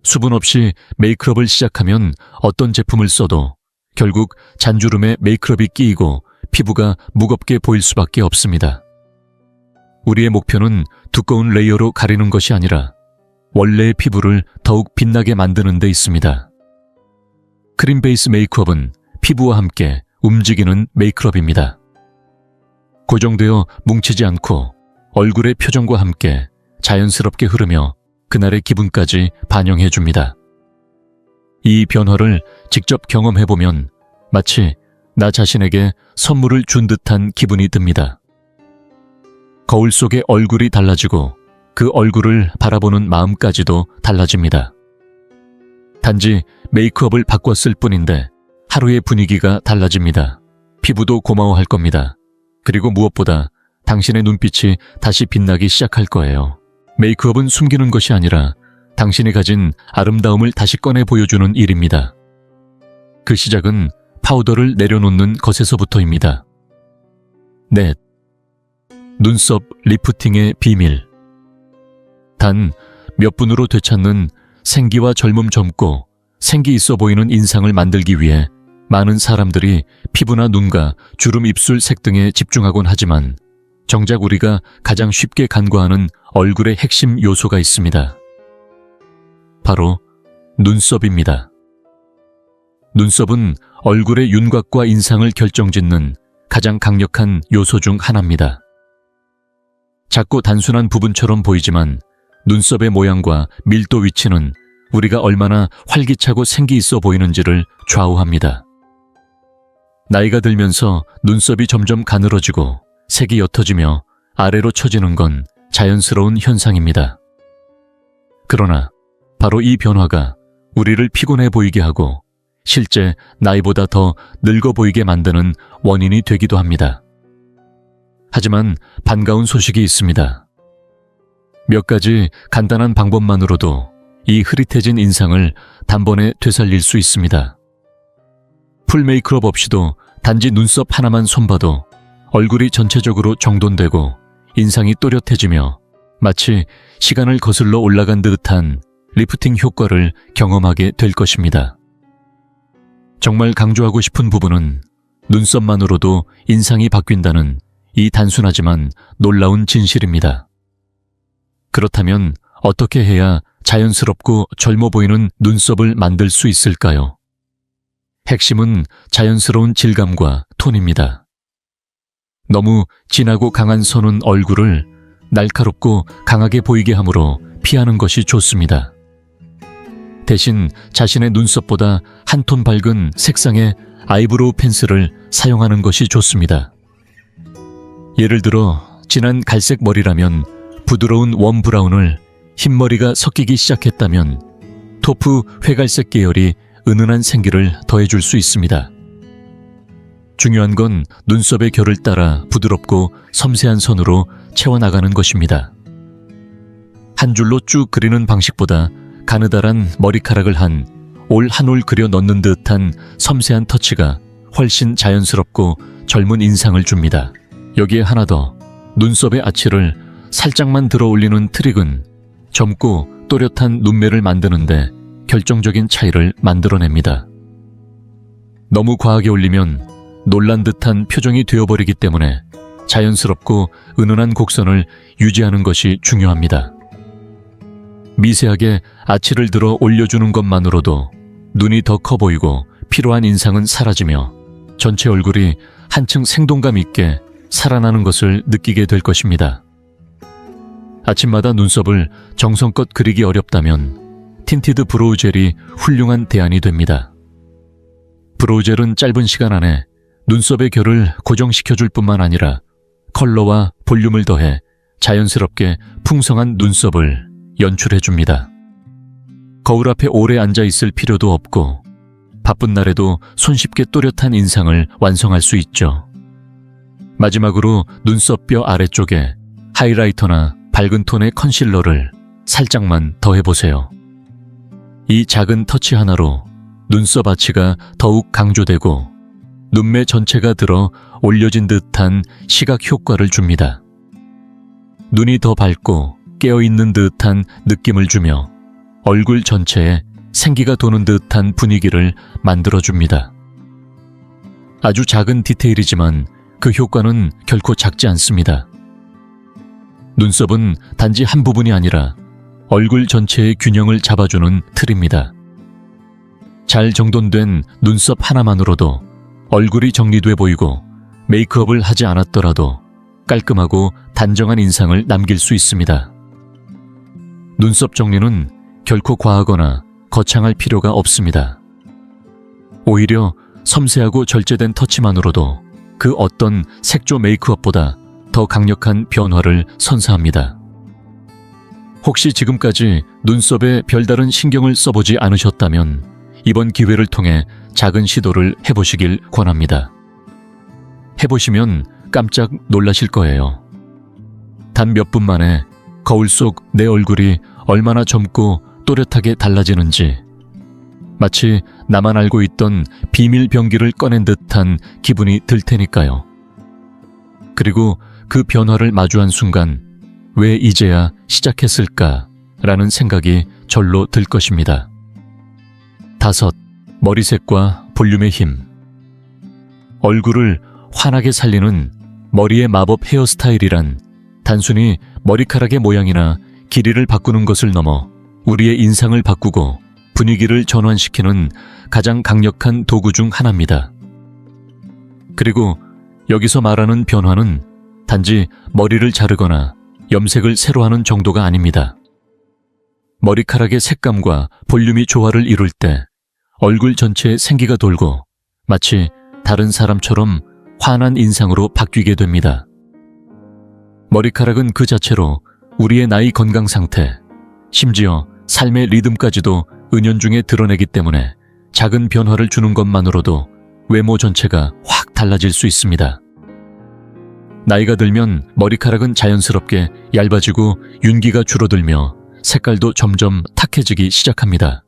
수분 없이 메이크업을 시작하면 어떤 제품을 써도 결국 잔주름에 메이크업이 끼이고 피부가 무겁게 보일 수밖에 없습니다. 우리의 목표는 두꺼운 레이어로 가리는 것이 아니라 원래의 피부를 더욱 빛나게 만드는 데 있습니다. 크림 베이스 메이크업은 피부와 함께 움직이는 메이크업입니다. 고정되어 뭉치지 않고 얼굴의 표정과 함께 자연스럽게 흐르며 그날의 기분까지 반영해줍니다. 이 변화를 직접 경험해보면 마치 나 자신에게 선물을 준 듯한 기분이 듭니다. 거울 속의 얼굴이 달라지고 그 얼굴을 바라보는 마음까지도 달라집니다. 단지 메이크업을 바꿨을 뿐인데 하루의 분위기가 달라집니다. 피부도 고마워할 겁니다. 그리고 무엇보다 당신의 눈빛이 다시 빛나기 시작할 거예요. 메이크업은 숨기는 것이 아니라 당신이 가진 아름다움을 다시 꺼내 보여주는 일입니다. 그 시작은 파우더를 내려놓는 것에서부터입니다. 넷. 눈썹 리프팅의 비밀. 단 몇 분으로 되찾는 생기와 젊음 젊고 생기 있어 보이는 인상을 만들기 위해 많은 사람들이 피부나 눈과 주름 입술 색 등에 집중하곤 하지만 정작 우리가 가장 쉽게 간과하는 얼굴의 핵심 요소가 있습니다. 바로 눈썹입니다. 눈썹은 얼굴의 윤곽과 인상을 결정짓는 가장 강력한 요소 중 하나입니다. 작고 단순한 부분처럼 보이지만 눈썹의 모양과 밀도 위치는 우리가 얼마나 활기차고 생기 있어 보이는지를 좌우합니다. 나이가 들면서 눈썹이 점점 가늘어지고 색이 옅어지며 아래로 처지는 건 자연스러운 현상입니다. 그러나 바로 이 변화가 우리를 피곤해 보이게 하고 실제 나이보다 더 늙어 보이게 만드는 원인이 되기도 합니다. 하지만 반가운 소식이 있습니다. 몇 가지 간단한 방법만으로도 이 흐릿해진 인상을 단번에 되살릴 수 있습니다. 풀 메이크업 없이도 단지 눈썹 하나만 손봐도 얼굴이 전체적으로 정돈되고 인상이 또렷해지며 마치 시간을 거슬러 올라간 듯한 리프팅 효과를 경험하게 될 것입니다. 정말 강조하고 싶은 부분은 눈썹만으로도 인상이 바뀐다는 이 단순하지만 놀라운 진실입니다. 그렇다면 어떻게 해야 자연스럽고 젊어 보이는 눈썹을 만들 수 있을까요? 핵심은 자연스러운 질감과 톤입니다. 너무 진하고 강한 선은 얼굴을 날카롭고 강하게 보이게 하므로 피하는 것이 좋습니다. 대신 자신의 눈썹보다 한 톤 밝은 색상의 아이브로우 펜슬을 사용하는 것이 좋습니다. 예를 들어 진한 갈색 머리라면 부드러운 웜 브라운을 흰머리가 섞이기 시작했다면 토프 회갈색 계열이 은은한 생기를 더해줄 수 있습니다. 중요한 건 눈썹의 결을 따라 부드럽고 섬세한 선으로 채워나가는 것입니다. 한 줄로 쭉 그리는 방식보다 가느다란 머리카락을 올 한 올 그려 넣는 듯한 섬세한 터치가 훨씬 자연스럽고 젊은 인상을 줍니다. 여기에 하나 더, 눈썹의 아치를 살짝만 들어 올리는 트릭은 젊고 또렷한 눈매를 만드는데 결정적인 차이를 만들어냅니다. 너무 과하게 올리면 놀란 듯한 표정이 되어버리기 때문에 자연스럽고 은은한 곡선을 유지하는 것이 중요합니다. 미세하게 아치를 들어 올려주는 것만으로도 눈이 더 커 보이고 피로한 인상은 사라지며 전체 얼굴이 한층 생동감 있게 살아나는 것을 느끼게 될 것입니다. 아침마다 눈썹을 정성껏 그리기 어렵다면 틴티드 브로우 젤이 훌륭한 대안이 됩니다. 브로우 젤은 짧은 시간 안에 눈썹의 결을 고정시켜줄 뿐만 아니라 컬러와 볼륨을 더해 자연스럽게 풍성한 눈썹을 연출해줍니다. 거울 앞에 오래 앉아있을 필요도 없고 바쁜 날에도 손쉽게 또렷한 인상을 완성할 수 있죠. 마지막으로 눈썹뼈 아래쪽에 하이라이터나 밝은 톤의 컨실러를 살짝만 더해보세요. 이 작은 터치 하나로 눈썹 아치가 더욱 강조되고 눈매 전체가 들어 올려진 듯한 시각 효과를 줍니다. 눈이 더 밝고 깨어있는 듯한 느낌을 주며 얼굴 전체에 생기가 도는 듯한 분위기를 만들어줍니다. 아주 작은 디테일이지만 그 효과는 결코 작지 않습니다. 눈썹은 단지 한 부분이 아니라 얼굴 전체의 균형을 잡아주는 틀입니다. 잘 정돈된 눈썹 하나만으로도 얼굴이 정리돼 보이고 메이크업을 하지 않았더라도 깔끔하고 단정한 인상을 남길 수 있습니다. 눈썹 정리는 결코 과하거나 거창할 필요가 없습니다. 오히려 섬세하고 절제된 터치만으로도 그 어떤 색조 메이크업보다 더 강력한 변화를 선사합니다. 혹시 지금까지 눈썹에 별다른 신경을 써보지 않으셨다면 이번 기회를 통해 작은 시도를 해보시길 권합니다. 해보시면 깜짝 놀라실 거예요. 단 몇 분 만에 거울 속 내 얼굴이 얼마나 젊고 또렷하게 달라지는지, 마치 나만 알고 있던 비밀 병기를 꺼낸 듯한 기분이 들 테니까요. 그리고 그 변화를 마주한 순간 왜 이제야 시작했을까라는 생각이 절로 들 것입니다. 5. 머리색과 볼륨의 힘. 얼굴을 환하게 살리는 머리의 마법 헤어스타일이란 단순히 머리카락의 모양이나 길이를 바꾸는 것을 넘어 우리의 인상을 바꾸고 분위기를 전환시키는 가장 강력한 도구 중 하나입니다. 그리고 여기서 말하는 변화는 단지 머리를 자르거나 염색을 새로 하는 정도가 아닙니다. 머리카락의 색감과 볼륨이 조화를 이룰 때 얼굴 전체에 생기가 돌고 마치 다른 사람처럼 환한 인상으로 바뀌게 됩니다. 머리카락은 그 자체로 우리의 나이 건강 상태, 심지어 삶의 리듬까지도 은연중에 드러내기 때문에 작은 변화를 주는 것만으로도 외모 전체가 확 달라질 수 있습니다. 나이가 들면 머리카락은 자연스럽게 얇아지고 윤기가 줄어들며 색깔도 점점 탁해지기 시작합니다.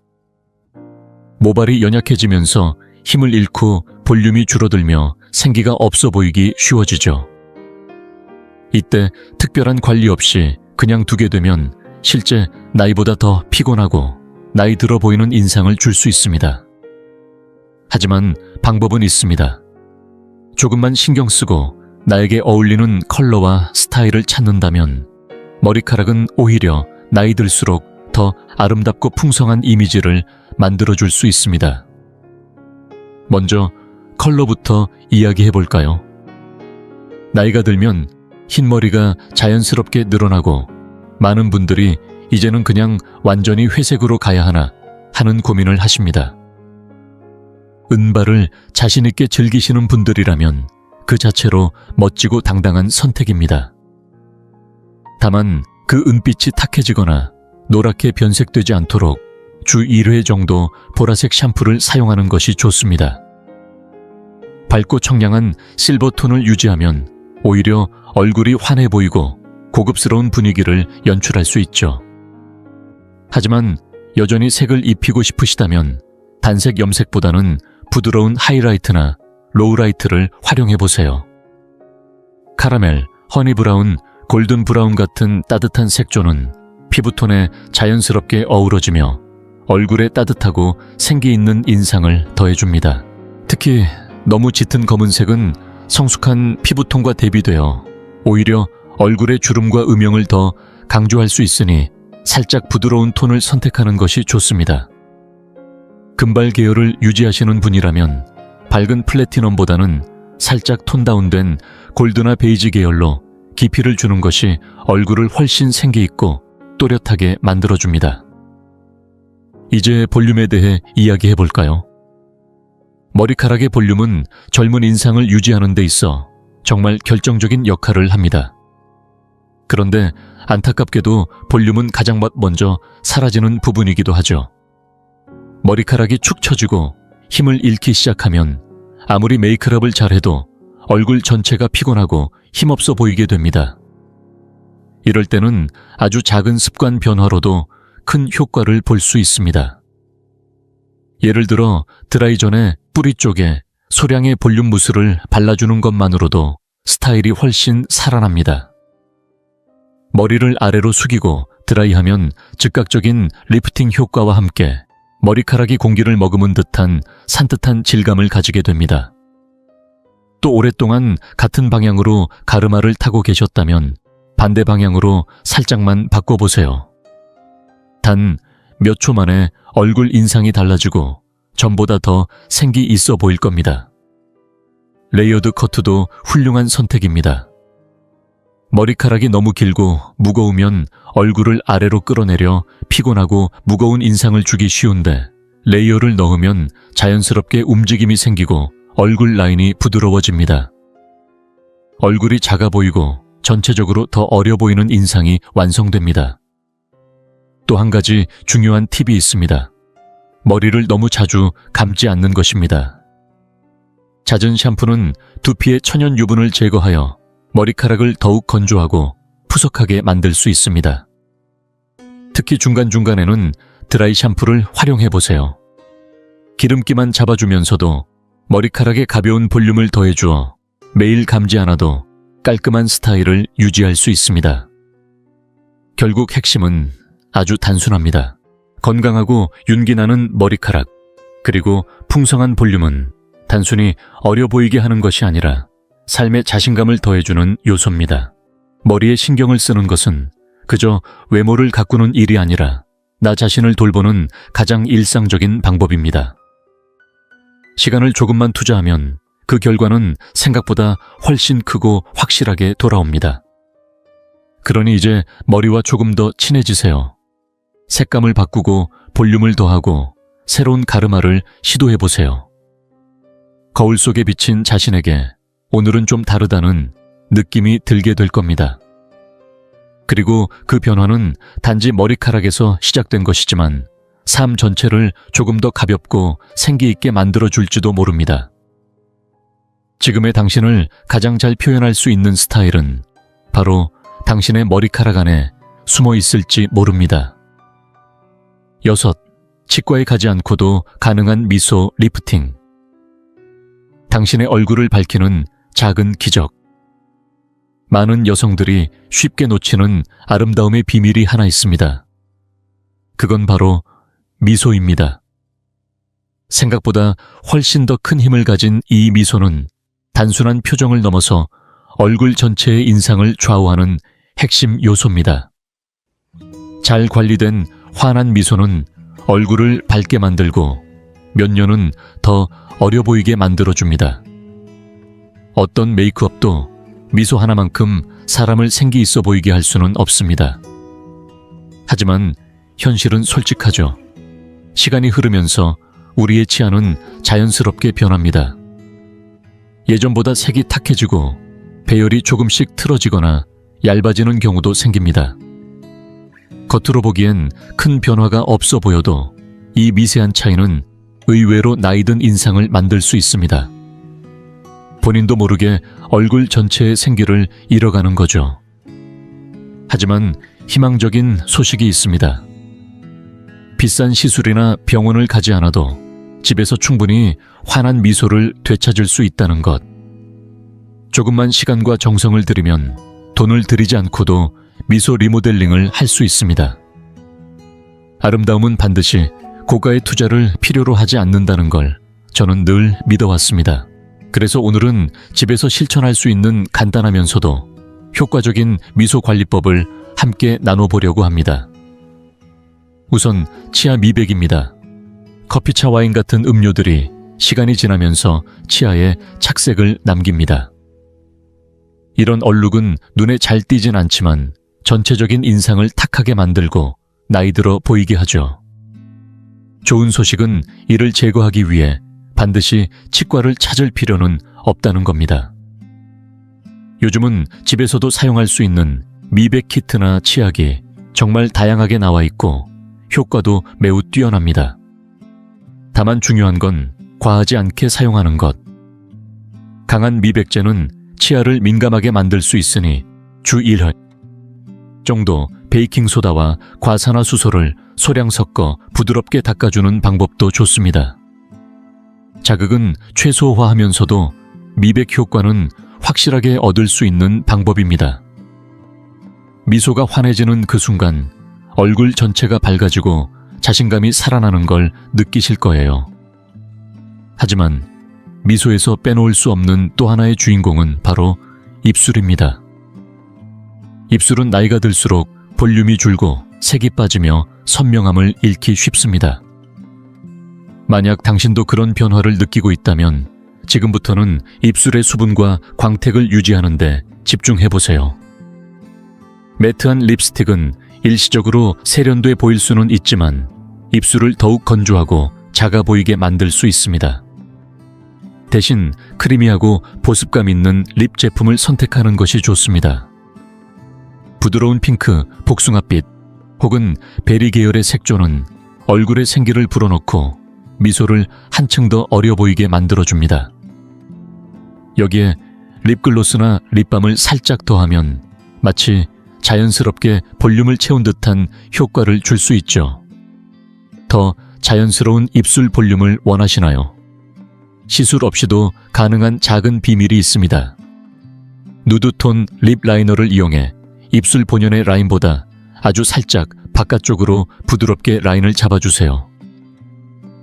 모발이 연약해지면서 힘을 잃고 볼륨이 줄어들며 생기가 없어 보이기 쉬워지죠. 이때 특별한 관리 없이 그냥 두게 되면 실제 나이보다 더 피곤하고 나이 들어 보이는 인상을 줄 수 있습니다. 하지만 방법은 있습니다. 조금만 신경 쓰고 나에게 어울리는 컬러와 스타일을 찾는다면 머리카락은 오히려 나이 들수록 더 아름답고 풍성한 이미지를 만들어줄 수 있습니다. 먼저 컬러부터 이야기해 볼까요? 나이가 들면 흰머리가 자연스럽게 늘어나고 많은 분들이 이제는 그냥 완전히 회색으로 가야 하나 하는 고민을 하십니다. 은발을 자신있게 즐기시는 분들이라면 그 자체로 멋지고 당당한 선택입니다. 다만 그 은빛이 탁해지거나 노랗게 변색되지 않도록 주 1회 정도 보라색 샴푸를 사용하는 것이 좋습니다. 밝고 청량한 실버톤을 유지하면 오히려 얼굴이 환해 보이고 고급스러운 분위기를 연출할 수 있죠. 하지만 여전히 색을 입히고 싶으시다면 단색 염색보다는 부드러운 하이라이트나 로우라이트를 활용해보세요. 카라멜, 허니브라운, 골든브라운 같은 따뜻한 색조는 피부톤에 자연스럽게 어우러지며 얼굴에 따뜻하고 생기 있는 인상을 더해줍니다. 특히 너무 짙은 검은색은 성숙한 피부톤과 대비되어 오히려 얼굴의 주름과 음영을 더 강조할 수 있으니 살짝 부드러운 톤을 선택하는 것이 좋습니다. 금발 계열을 유지하시는 분이라면 밝은 플래티넘보다는 살짝 톤 다운된 골드나 베이지 계열로 깊이를 주는 것이 얼굴을 훨씬 생기 있고 또렷하게 만들어줍니다. 이제 볼륨에 대해 이야기해 볼까요? 머리카락의 볼륨은 젊은 인상을 유지하는 데 있어 정말 결정적인 역할을 합니다. 그런데 안타깝게도 볼륨은 가장 먼저 사라지는 부분이기도 하죠. 머리카락이 축 처지고 힘을 잃기 시작하면 아무리 메이크업을 잘해도 얼굴 전체가 피곤하고 힘없어 보이게 됩니다. 이럴 때는 아주 작은 습관 변화로도 큰 효과를 볼 수 있습니다. 예를 들어 드라이 전에 뿌리 쪽에 소량의 볼륨 무스를 발라주는 것만으로도 스타일이 훨씬 살아납니다. 머리를 아래로 숙이고 드라이하면 즉각적인 리프팅 효과와 함께 머리카락이 공기를 머금은 듯한 산뜻한 질감을 가지게 됩니다. 또 오랫동안 같은 방향으로 가르마를 타고 계셨다면 반대 방향으로 살짝만 바꿔보세요. 단 몇 초 만에 얼굴 인상이 달라지고 전보다 더 생기 있어 보일 겁니다. 레이어드 커트도 훌륭한 선택입니다. 머리카락이 너무 길고 무거우면 얼굴을 아래로 끌어내려 피곤하고 무거운 인상을 주기 쉬운데 레이어를 넣으면 자연스럽게 움직임이 생기고 얼굴 라인이 부드러워집니다. 얼굴이 작아 보이고 전체적으로 더 어려 보이는 인상이 완성됩니다. 또 한 가지 중요한 팁이 있습니다. 머리를 너무 자주 감지 않는 것입니다. 잦은 샴푸는 두피의 천연 유분을 제거하여 머리카락을 더욱 건조하고 푸석하게 만들 수 있습니다. 특히 중간중간에는 드라이 샴푸를 활용해 보세요. 기름기만 잡아주면서도 머리카락에 가벼운 볼륨을 더해주어 매일 감지 않아도 깔끔한 스타일을 유지할 수 있습니다. 결국 핵심은 아주 단순합니다. 건강하고 윤기나는 머리카락, 그리고 풍성한 볼륨은 단순히 어려 보이게 하는 것이 아니라 삶의 자신감을 더해주는 요소입니다. 머리에 신경을 쓰는 것은 그저 외모를 가꾸는 일이 아니라 나 자신을 돌보는 가장 일상적인 방법입니다. 시간을 조금만 투자하면 그 결과는 생각보다 훨씬 크고 확실하게 돌아옵니다. 그러니 이제 머리와 조금 더 친해지세요. 색감을 바꾸고 볼륨을 더하고 새로운 가르마를 시도해보세요. 거울 속에 비친 자신에게 오늘은 좀 다르다는 느낌이 들게 될 겁니다. 그리고 그 변화는 단지 머리카락에서 시작된 것이지만 삶 전체를 조금 더 가볍고 생기 있게 만들어줄지도 모릅니다. 지금의 당신을 가장 잘 표현할 수 있는 스타일은 바로 당신의 머리카락 안에 숨어 있을지 모릅니다. 6. 치과에 가지 않고도 가능한 미소 리프팅. 당신의 얼굴을 밝히는 작은 기적. 많은 여성들이 쉽게 놓치는 아름다움의 비밀이 하나 있습니다. 그건 바로 미소입니다. 생각보다 훨씬 더 큰 힘을 가진 이 미소는 단순한 표정을 넘어서 얼굴 전체의 인상을 좌우하는 핵심 요소입니다. 잘 관리된 환한 미소는 얼굴을 밝게 만들고 몇 년은 더 어려 보이게 만들어줍니다. 어떤 메이크업도 미소 하나만큼 사람을 생기 있어 보이게 할 수는 없습니다. 하지만 현실은 솔직하죠. 시간이 흐르면서 우리의 치아는 자연스럽게 변합니다. 예전보다 색이 탁해지고 배열이 조금씩 틀어지거나 얇아지는 경우도 생깁니다. 겉으로 보기엔 큰 변화가 없어 보여도 이 미세한 차이는 의외로 나이든 인상을 만들 수 있습니다. 본인도 모르게 얼굴 전체의 생기를 잃어가는 거죠. 하지만 희망적인 소식이 있습니다. 비싼 시술이나 병원을 가지 않아도 집에서 충분히 환한 미소를 되찾을 수 있다는 것. 조금만 시간과 정성을 들이면 돈을 들이지 않고도 미소 리모델링을 할 수 있습니다. 아름다움은 반드시 고가의 투자를 필요로 하지 않는다는 걸 저는 늘 믿어왔습니다. 그래서 오늘은 집에서 실천할 수 있는 간단하면서도 효과적인 미소 관리법을 함께 나눠보려고 합니다. 우선 치아 미백입니다. 커피차 와인 같은 음료들이 시간이 지나면서 치아에 착색을 남깁니다. 이런 얼룩은 눈에 잘 띄진 않지만 전체적인 인상을 탁하게 만들고 나이 들어 보이게 하죠. 좋은 소식은 이를 제거하기 위해 반드시 치과를 찾을 필요는 없다는 겁니다. 요즘은 집에서도 사용할 수 있는 미백 키트나 치약이 정말 다양하게 나와 있고 효과도 매우 뛰어납니다. 다만 중요한 건 과하지 않게 사용하는 것. 강한 미백제는 치아를 민감하게 만들 수 있으니 주 1회 정도 베이킹소다와 과산화수소를 소량 섞어 부드럽게 닦아주는 방법도 좋습니다. 자극은 최소화하면서도 미백 효과는 확실하게 얻을 수 있는 방법입니다. 미소가 환해지는 그 순간 얼굴 전체가 밝아지고 자신감이 살아나는 걸 느끼실 거예요. 하지만 미소에서 빼놓을 수 없는 또 하나의 주인공은 바로 입술입니다. 입술은 나이가 들수록 볼륨이 줄고 색이 빠지며 선명함을 잃기 쉽습니다. 만약 당신도 그런 변화를 느끼고 있다면 지금부터는 입술의 수분과 광택을 유지하는 데 집중해보세요. 매트한 립스틱은 일시적으로 세련돼 보일 수는 있지만 입술을 더욱 건조하고 작아 보이게 만들 수 있습니다. 대신 크리미하고 보습감 있는 립 제품을 선택하는 것이 좋습니다. 부드러운 핑크, 복숭아빛 혹은 베리 계열의 색조는 얼굴에 생기를 불어넣고 미소를 한층 더 어려 보이게 만들어줍니다. 여기에 립글로스나 립밤을 살짝 더하면 마치 자연스럽게 볼륨을 채운 듯한 효과를 줄 수 있죠. 더 자연스러운 입술 볼륨을 원하시나요? 시술 없이도 가능한 작은 비밀이 있습니다. 누드톤 립 라이너를 이용해 입술 본연의 라인보다 아주 살짝 바깥쪽으로 부드럽게 라인을 잡아주세요.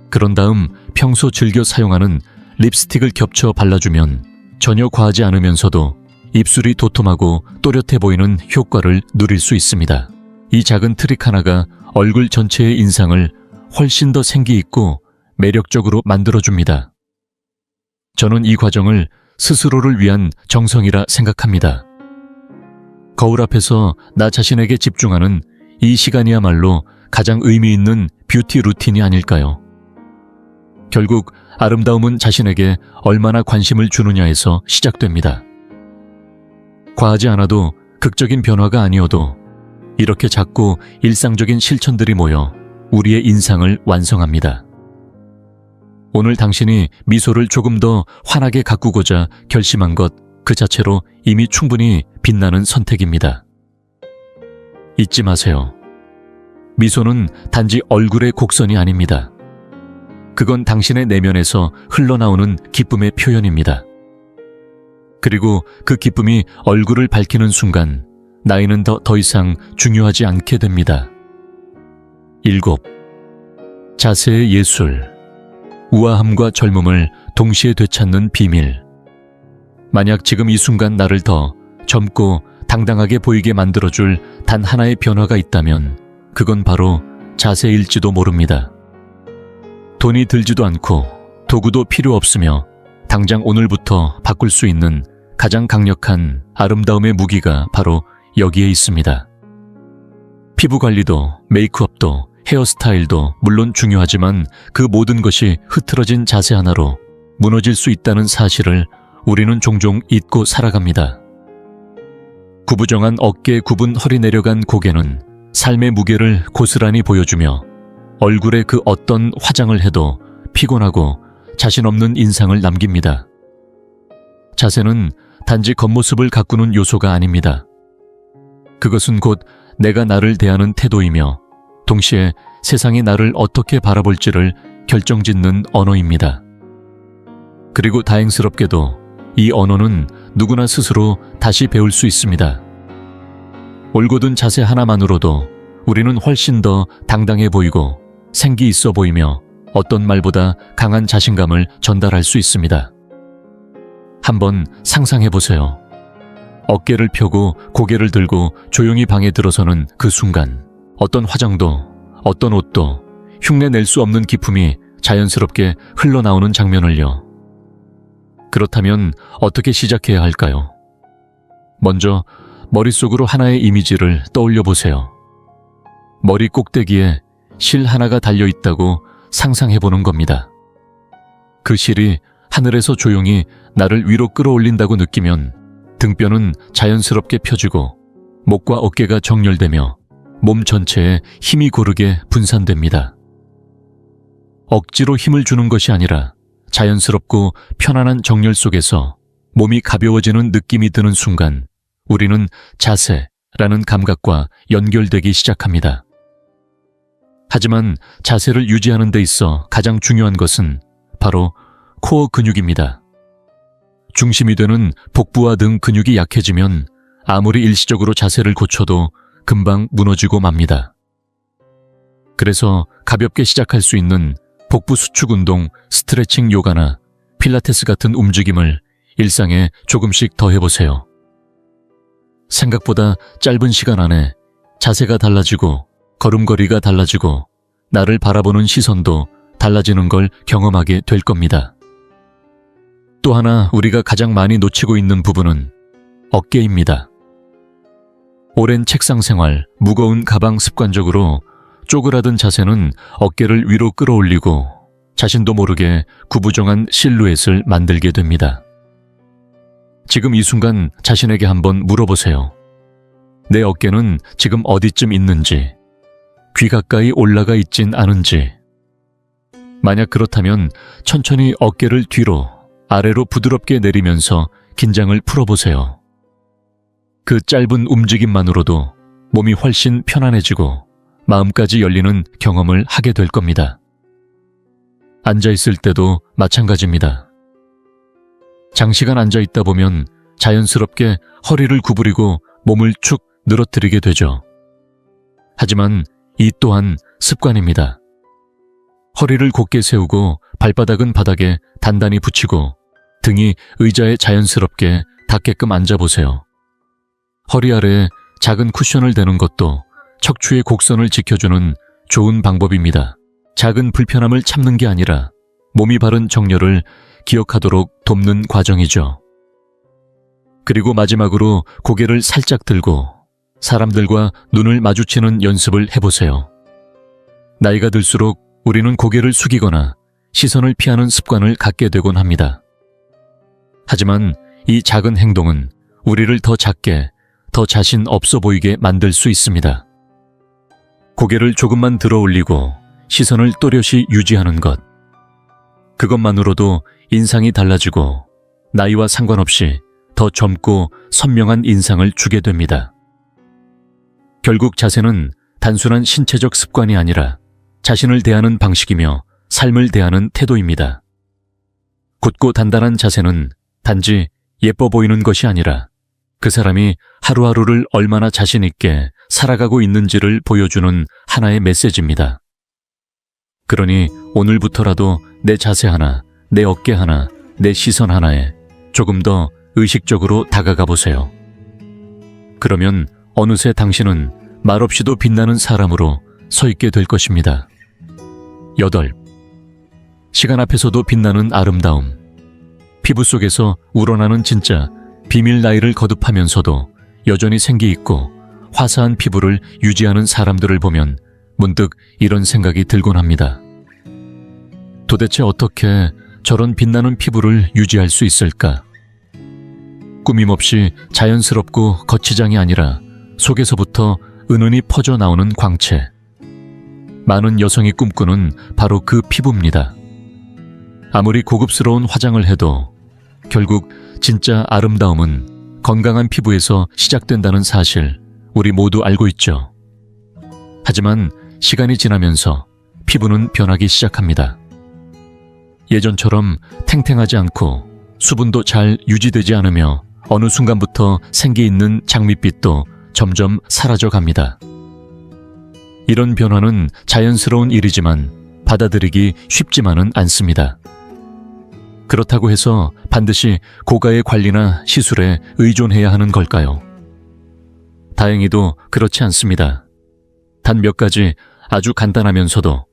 그런 다음 평소 즐겨 사용하는 립스틱을 겹쳐 발라주면 전혀 과하지 않으면서도 입술이 도톰하고 또렷해 보이는 효과를 누릴 수 있습니다. 이 작은 트릭 하나가 얼굴 전체의 인상을 훨씬 더 생기 있고 매력적으로 만들어줍니다. 저는 이 과정을 스스로를 위한 정성이라 생각합니다. 거울 앞에서 나 자신에게 집중하는 이 시간이야말로 가장 의미 있는 뷰티 루틴이 아닐까요? 결국 아름다움은 자신에게 얼마나 관심을 주느냐에서 시작됩니다. 과하지 않아도 극적인 변화가 아니어도 이렇게 작고 일상적인 실천들이 모여 우리의 인상을 완성합니다. 오늘 당신이 미소를 조금 더 환하게 가꾸고자 결심한 것 그 자체로 이미 충분히 빛나는 선택입니다. 잊지 마세요. 미소는 단지 얼굴의 곡선이 아닙니다. 그건 당신의 내면에서 흘러나오는 기쁨의 표현입니다. 그리고 그 기쁨이 얼굴을 밝히는 순간 나이는 더 이상 중요하지 않게 됩니다. 7. 자세의 예술. 우아함과 젊음을 동시에 되찾는 비밀. 만약 지금 이 순간 나를 더 젊고 당당하게 보이게 만들어줄 단 하나의 변화가 있다면 그건 바로 자세일지도 모릅니다. 돈이 들지도 않고 도구도 필요 없으며 당장 오늘부터 바꿀 수 있는 가장 강력한 아름다움의 무기가 바로 여기에 있습니다. 피부 관리도 메이크업도 헤어스타일도 물론 중요하지만 그 모든 것이 흐트러진 자세 하나로 무너질 수 있다는 사실을 우리는 종종 잊고 살아갑니다. 구부정한 어깨 굽은 허리 내려간 고개는 삶의 무게를 고스란히 보여주며 얼굴에 그 어떤 화장을 해도 피곤하고 자신 없는 인상을 남깁니다. 자세는 단지 겉모습을 가꾸는 요소가 아닙니다. 그것은 곧 내가 나를 대하는 태도이며 동시에 세상이 나를 어떻게 바라볼지를 결정짓는 언어입니다. 그리고 다행스럽게도 이 언어는 누구나 스스로 다시 배울 수 있습니다. 올곧은 자세 하나만으로도 우리는 훨씬 더 당당해 보이고 생기 있어 보이며 어떤 말보다 강한 자신감을 전달할 수 있습니다. 한번 상상해 보세요. 어깨를 펴고 고개를 들고 조용히 방에 들어서는 그 순간 어떤 화장도 어떤 옷도 흉내낼 수 없는 기품이 자연스럽게 흘러나오는 장면을요. 그렇다면 어떻게 시작해야 할까요? 먼저 머릿속으로 하나의 이미지를 떠올려 보세요. 머리 꼭대기에 실 하나가 달려있다고 상상해 보는 겁니다. 그 실이 하늘에서 조용히 나를 위로 끌어올린다고 느끼면 등뼈는 자연스럽게 펴지고 목과 어깨가 정렬되며 몸 전체에 힘이 고르게 분산됩니다. 억지로 힘을 주는 것이 아니라 자연스럽고 편안한 정렬 속에서 몸이 가벼워지는 느낌이 드는 순간 우리는 자세라는 감각과 연결되기 시작합니다. 하지만 자세를 유지하는 데 있어 가장 중요한 것은 바로 코어 근육입니다. 중심이 되는 복부와 등 근육이 약해지면 아무리 일시적으로 자세를 고쳐도 금방 무너지고 맙니다. 그래서 가볍게 시작할 수 있는 복부 수축 운동, 스트레칭 요가나 필라테스 같은 움직임을 일상에 조금씩 더 해보세요. 생각보다 짧은 시간 안에 자세가 달라지고 걸음걸이가 달라지고 나를 바라보는 시선도 달라지는 걸 경험하게 될 겁니다. 또 하나 우리가 가장 많이 놓치고 있는 부분은 어깨입니다. 오랜 책상 생활, 무거운 가방 습관적으로 쪼그라든 자세는 어깨를 위로 끌어올리고 자신도 모르게 구부정한 실루엣을 만들게 됩니다. 지금 이 순간 자신에게 한번 물어보세요. 내 어깨는 지금 어디쯤 있는지, 귀 가까이 올라가 있진 않은지. 만약 그렇다면 천천히 어깨를 뒤로, 아래로 부드럽게 내리면서 긴장을 풀어보세요. 그 짧은 움직임만으로도 몸이 훨씬 편안해지고 마음까지 열리는 경험을 하게 될 겁니다. 앉아있을 때도 마찬가지입니다. 장시간 앉아있다 보면 자연스럽게 허리를 구부리고 몸을 축 늘어뜨리게 되죠. 하지만 이 또한 습관입니다. 허리를 곧게 세우고 발바닥은 바닥에 단단히 붙이고 등이 의자에 자연스럽게 닿게끔 앉아보세요. 허리 아래에 작은 쿠션을 대는 것도 척추의 곡선을 지켜주는 좋은 방법입니다. 작은 불편함을 참는 게 아니라 몸이 바른 정렬을 기억하도록 돕는 과정이죠. 그리고 마지막으로 고개를 살짝 들고 사람들과 눈을 마주치는 연습을 해보세요. 나이가 들수록 우리는 고개를 숙이거나 시선을 피하는 습관을 갖게 되곤 합니다. 하지만 이 작은 행동은 우리를 더 작게, 더 자신 없어 보이게 만들 수 있습니다. 고개를 조금만 들어 올리고 시선을 또렷이 유지하는 것. 그것만으로도 인상이 달라지고 나이와 상관없이 더 젊고 선명한 인상을 주게 됩니다. 결국 자세는 단순한 신체적 습관이 아니라 자신을 대하는 방식이며 삶을 대하는 태도입니다. 굳고 단단한 자세는 단지 예뻐 보이는 것이 아니라 그 사람이 하루하루를 얼마나 자신 있게 살아가고 있는지를 보여주는 하나의 메시지입니다. 그러니 오늘부터라도 내 자세 하나, 내 어깨 하나, 내 시선 하나에 조금 더 의식적으로 다가가 보세요. 그러면 어느새 당신은 말없이도 빛나는 사람으로 서 있게 될 것입니다. 8. 시간 앞에서도 빛나는 아름다움. 피부 속에서 우러나는 진짜 비밀 나이를 거듭하면서도 여전히 생기 있고 화사한 피부를 유지하는 사람들을 보면 문득 이런 생각이 들곤 합니다. 도대체 어떻게 저런 빛나는 피부를 유지할 수 있을까? 꾸밈없이 자연스럽고 거치장이 아니라 속에서부터 은은히 퍼져 나오는 광채. 많은 여성이 꿈꾸는 바로 그 피부입니다. 아무리 고급스러운 화장을 해도 결국 진짜 아름다움은 건강한 피부에서 시작된다는 사실 우리 모두 알고 있죠. 하지만 시간이 지나면서 피부는 변하기 시작합니다. 예전처럼 탱탱하지 않고 수분도 잘 유지되지 않으며 어느 순간부터 생기 있는 장밋빛도 점점 사라져 갑니다. 이런 변화는 자연스러운 일이지만 받아들이기 쉽지만은 않습니다. 그렇다고 해서 반드시 고가의 관리나 시술에 의존해야 하는 걸까요? 다행히도 그렇지 않습니다. 단 몇 가지 아주 간단하면서도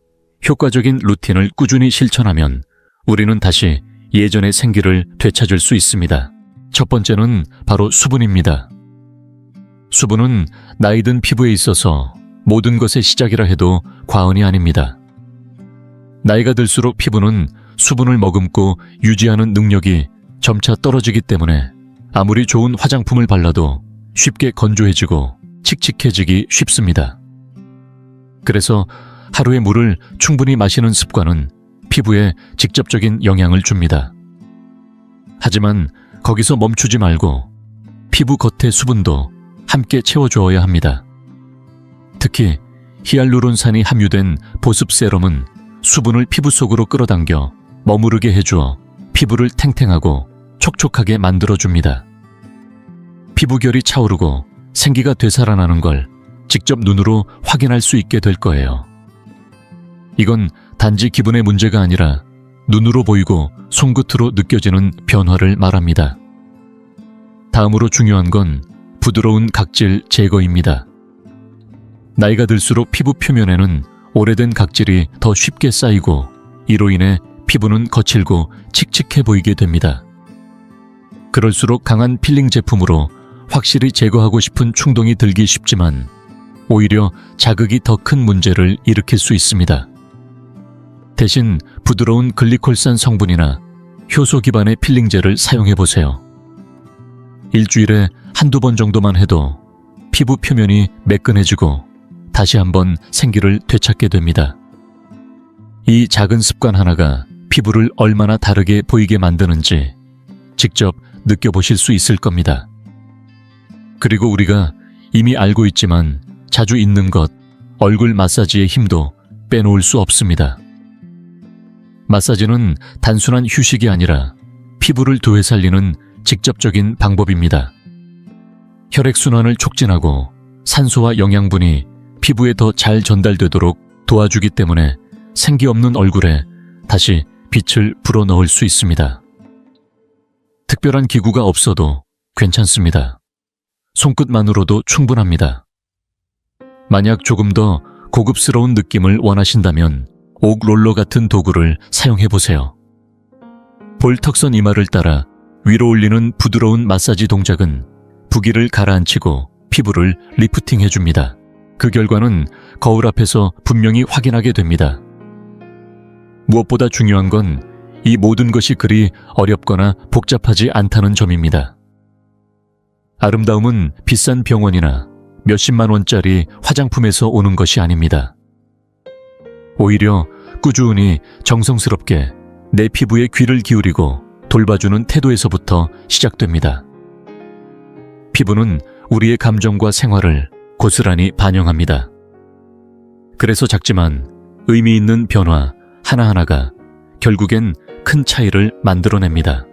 효과적인 루틴을 꾸준히 실천하면 우리는 다시 예전의 생기를 되찾을 수 있습니다. 첫 번째는 바로 수분입니다. 수분은 나이 든 피부에 있어서 모든 것의 시작이라 해도 과언이 아닙니다. 나이가 들수록 피부는 수분을 머금고 유지하는 능력이 점차 떨어지기 때문에 아무리 좋은 화장품을 발라도 쉽게 건조해지고 칙칙해지기 쉽습니다. 그래서 하루에 물을 충분히 마시는 습관은 피부에 직접적인 영향을 줍니다. 하지만 거기서 멈추지 말고 피부 겉의 수분도 함께 채워주어야 합니다. 특히 히알루론산이 함유된 보습 세럼은 수분을 피부 속으로 끌어당겨 머무르게 해주어 피부를 탱탱하고 촉촉하게 만들어줍니다. 피부결이 차오르고 생기가 되살아나는 걸 직접 눈으로 확인할 수 있게 될 거예요. 이건 단지 기분의 문제가 아니라 눈으로 보이고 손끝으로 느껴지는 변화를 말합니다. 다음으로 중요한 건 부드러운 각질 제거입니다. 나이가 들수록 피부 표면에는 오래된 각질이 더 쉽게 쌓이고 이로 인해 피부는 거칠고 칙칙해 보이게 됩니다. 그럴수록 강한 필링 제품으로 확실히 제거하고 싶은 충동이 들기 쉽지만 오히려 자극이 더 큰 문제를 일으킬 수 있습니다. 대신 부드러운 글리콜산 성분이나 효소 기반의 필링젤을 사용해보세요. 일주일에 한두 번 정도만 해도 피부 표면이 매끈해지고 다시 한번 생기를 되찾게 됩니다. 이 작은 습관 하나가 피부를 얼마나 다르게 보이게 만드는지 직접 느껴보실 수 있을 겁니다. 그리고 우리가 이미 알고 있지만 자주 잊는 것, 얼굴 마사지의 힘도 빼놓을 수 없습니다. 마사지는 단순한 휴식이 아니라 피부를 되살리는 직접적인 방법입니다. 혈액순환을 촉진하고 산소와 영양분이 피부에 더 잘 전달되도록 도와주기 때문에 생기 없는 얼굴에 다시 빛을 불어넣을 수 있습니다. 특별한 기구가 없어도 괜찮습니다. 손끝만으로도 충분합니다. 만약 조금 더 고급스러운 느낌을 원하신다면 옥 롤러 같은 도구를 사용해보세요. 볼턱선 이마를 따라 위로 올리는 부드러운 마사지 동작은 부기를 가라앉히고 피부를 리프팅해줍니다. 그 결과는 거울 앞에서 분명히 확인하게 됩니다. 무엇보다 중요한 건 이 모든 것이 그리 어렵거나 복잡하지 않다는 점입니다. 아름다움은 비싼 병원이나 몇십만 원짜리 화장품에서 오는 것이 아닙니다. 오히려 꾸준히 정성스럽게 내 피부에 귀를 기울이고 돌봐주는 태도에서부터 시작됩니다. 피부는 우리의 감정과 생활을 고스란히 반영합니다. 그래서 작지만 의미 있는 변화 하나하나가 결국엔 큰 차이를 만들어냅니다.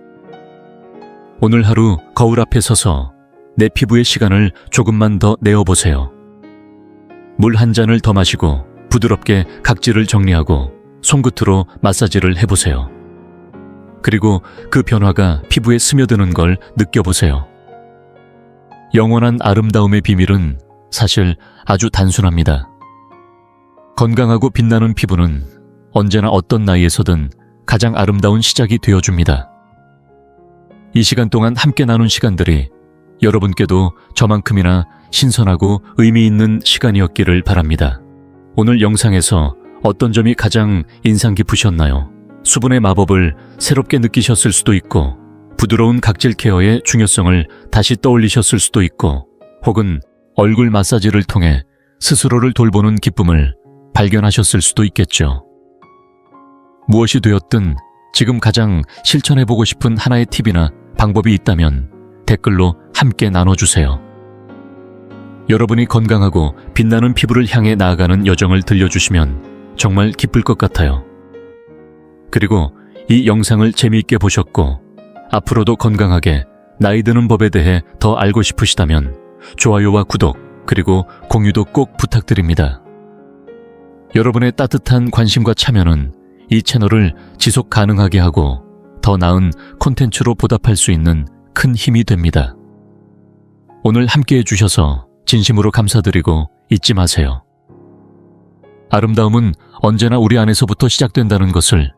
오늘 하루 거울 앞에 서서 내 피부의 시간을 조금만 더 내어보세요. 물 한 잔을 더 마시고 부드럽게 각질을 정리하고 손끝으로 마사지를 해보세요. 그리고 그 변화가 피부에 스며드는 걸 느껴보세요. 영원한 아름다움의 비밀은 사실 아주 단순합니다. 건강하고 빛나는 피부는 언제나 어떤 나이에서든 가장 아름다운 시작이 되어줍니다. 이 시간 동안 함께 나눈 시간들이 여러분께도 저만큼이나 신선하고 의미 있는 시간이었기를 바랍니다. 오늘 영상에서 어떤 점이 가장 인상 깊으셨나요? 수분의 마법을 새롭게 느끼셨을 수도 있고, 부드러운 각질 케어의 중요성을 다시 떠올리셨을 수도 있고, 혹은 얼굴 마사지를 통해 스스로를 돌보는 기쁨을 발견하셨을 수도 있겠죠. 무엇이 되었든 지금 가장 실천해보고 싶은 하나의 팁이나 방법이 있다면 댓글로 함께 나눠주세요. 여러분이 건강하고 빛나는 피부를 향해 나아가는 여정을 들려주시면 정말 기쁠 것 같아요. 그리고 이 영상을 재미있게 보셨고 앞으로도 건강하게 나이 드는 법에 대해 더 알고 싶으시다면 좋아요와 구독 그리고 공유도 꼭 부탁드립니다. 여러분의 따뜻한 관심과 참여는 이 채널을 지속 가능하게 하고 더 나은 콘텐츠로 보답할 수 있는 큰 힘이 됩니다. 오늘 함께 해주셔서 진심으로 감사드리고 잊지 마세요. 아름다움은 언제나 우리 안에서부터 시작된다는 것을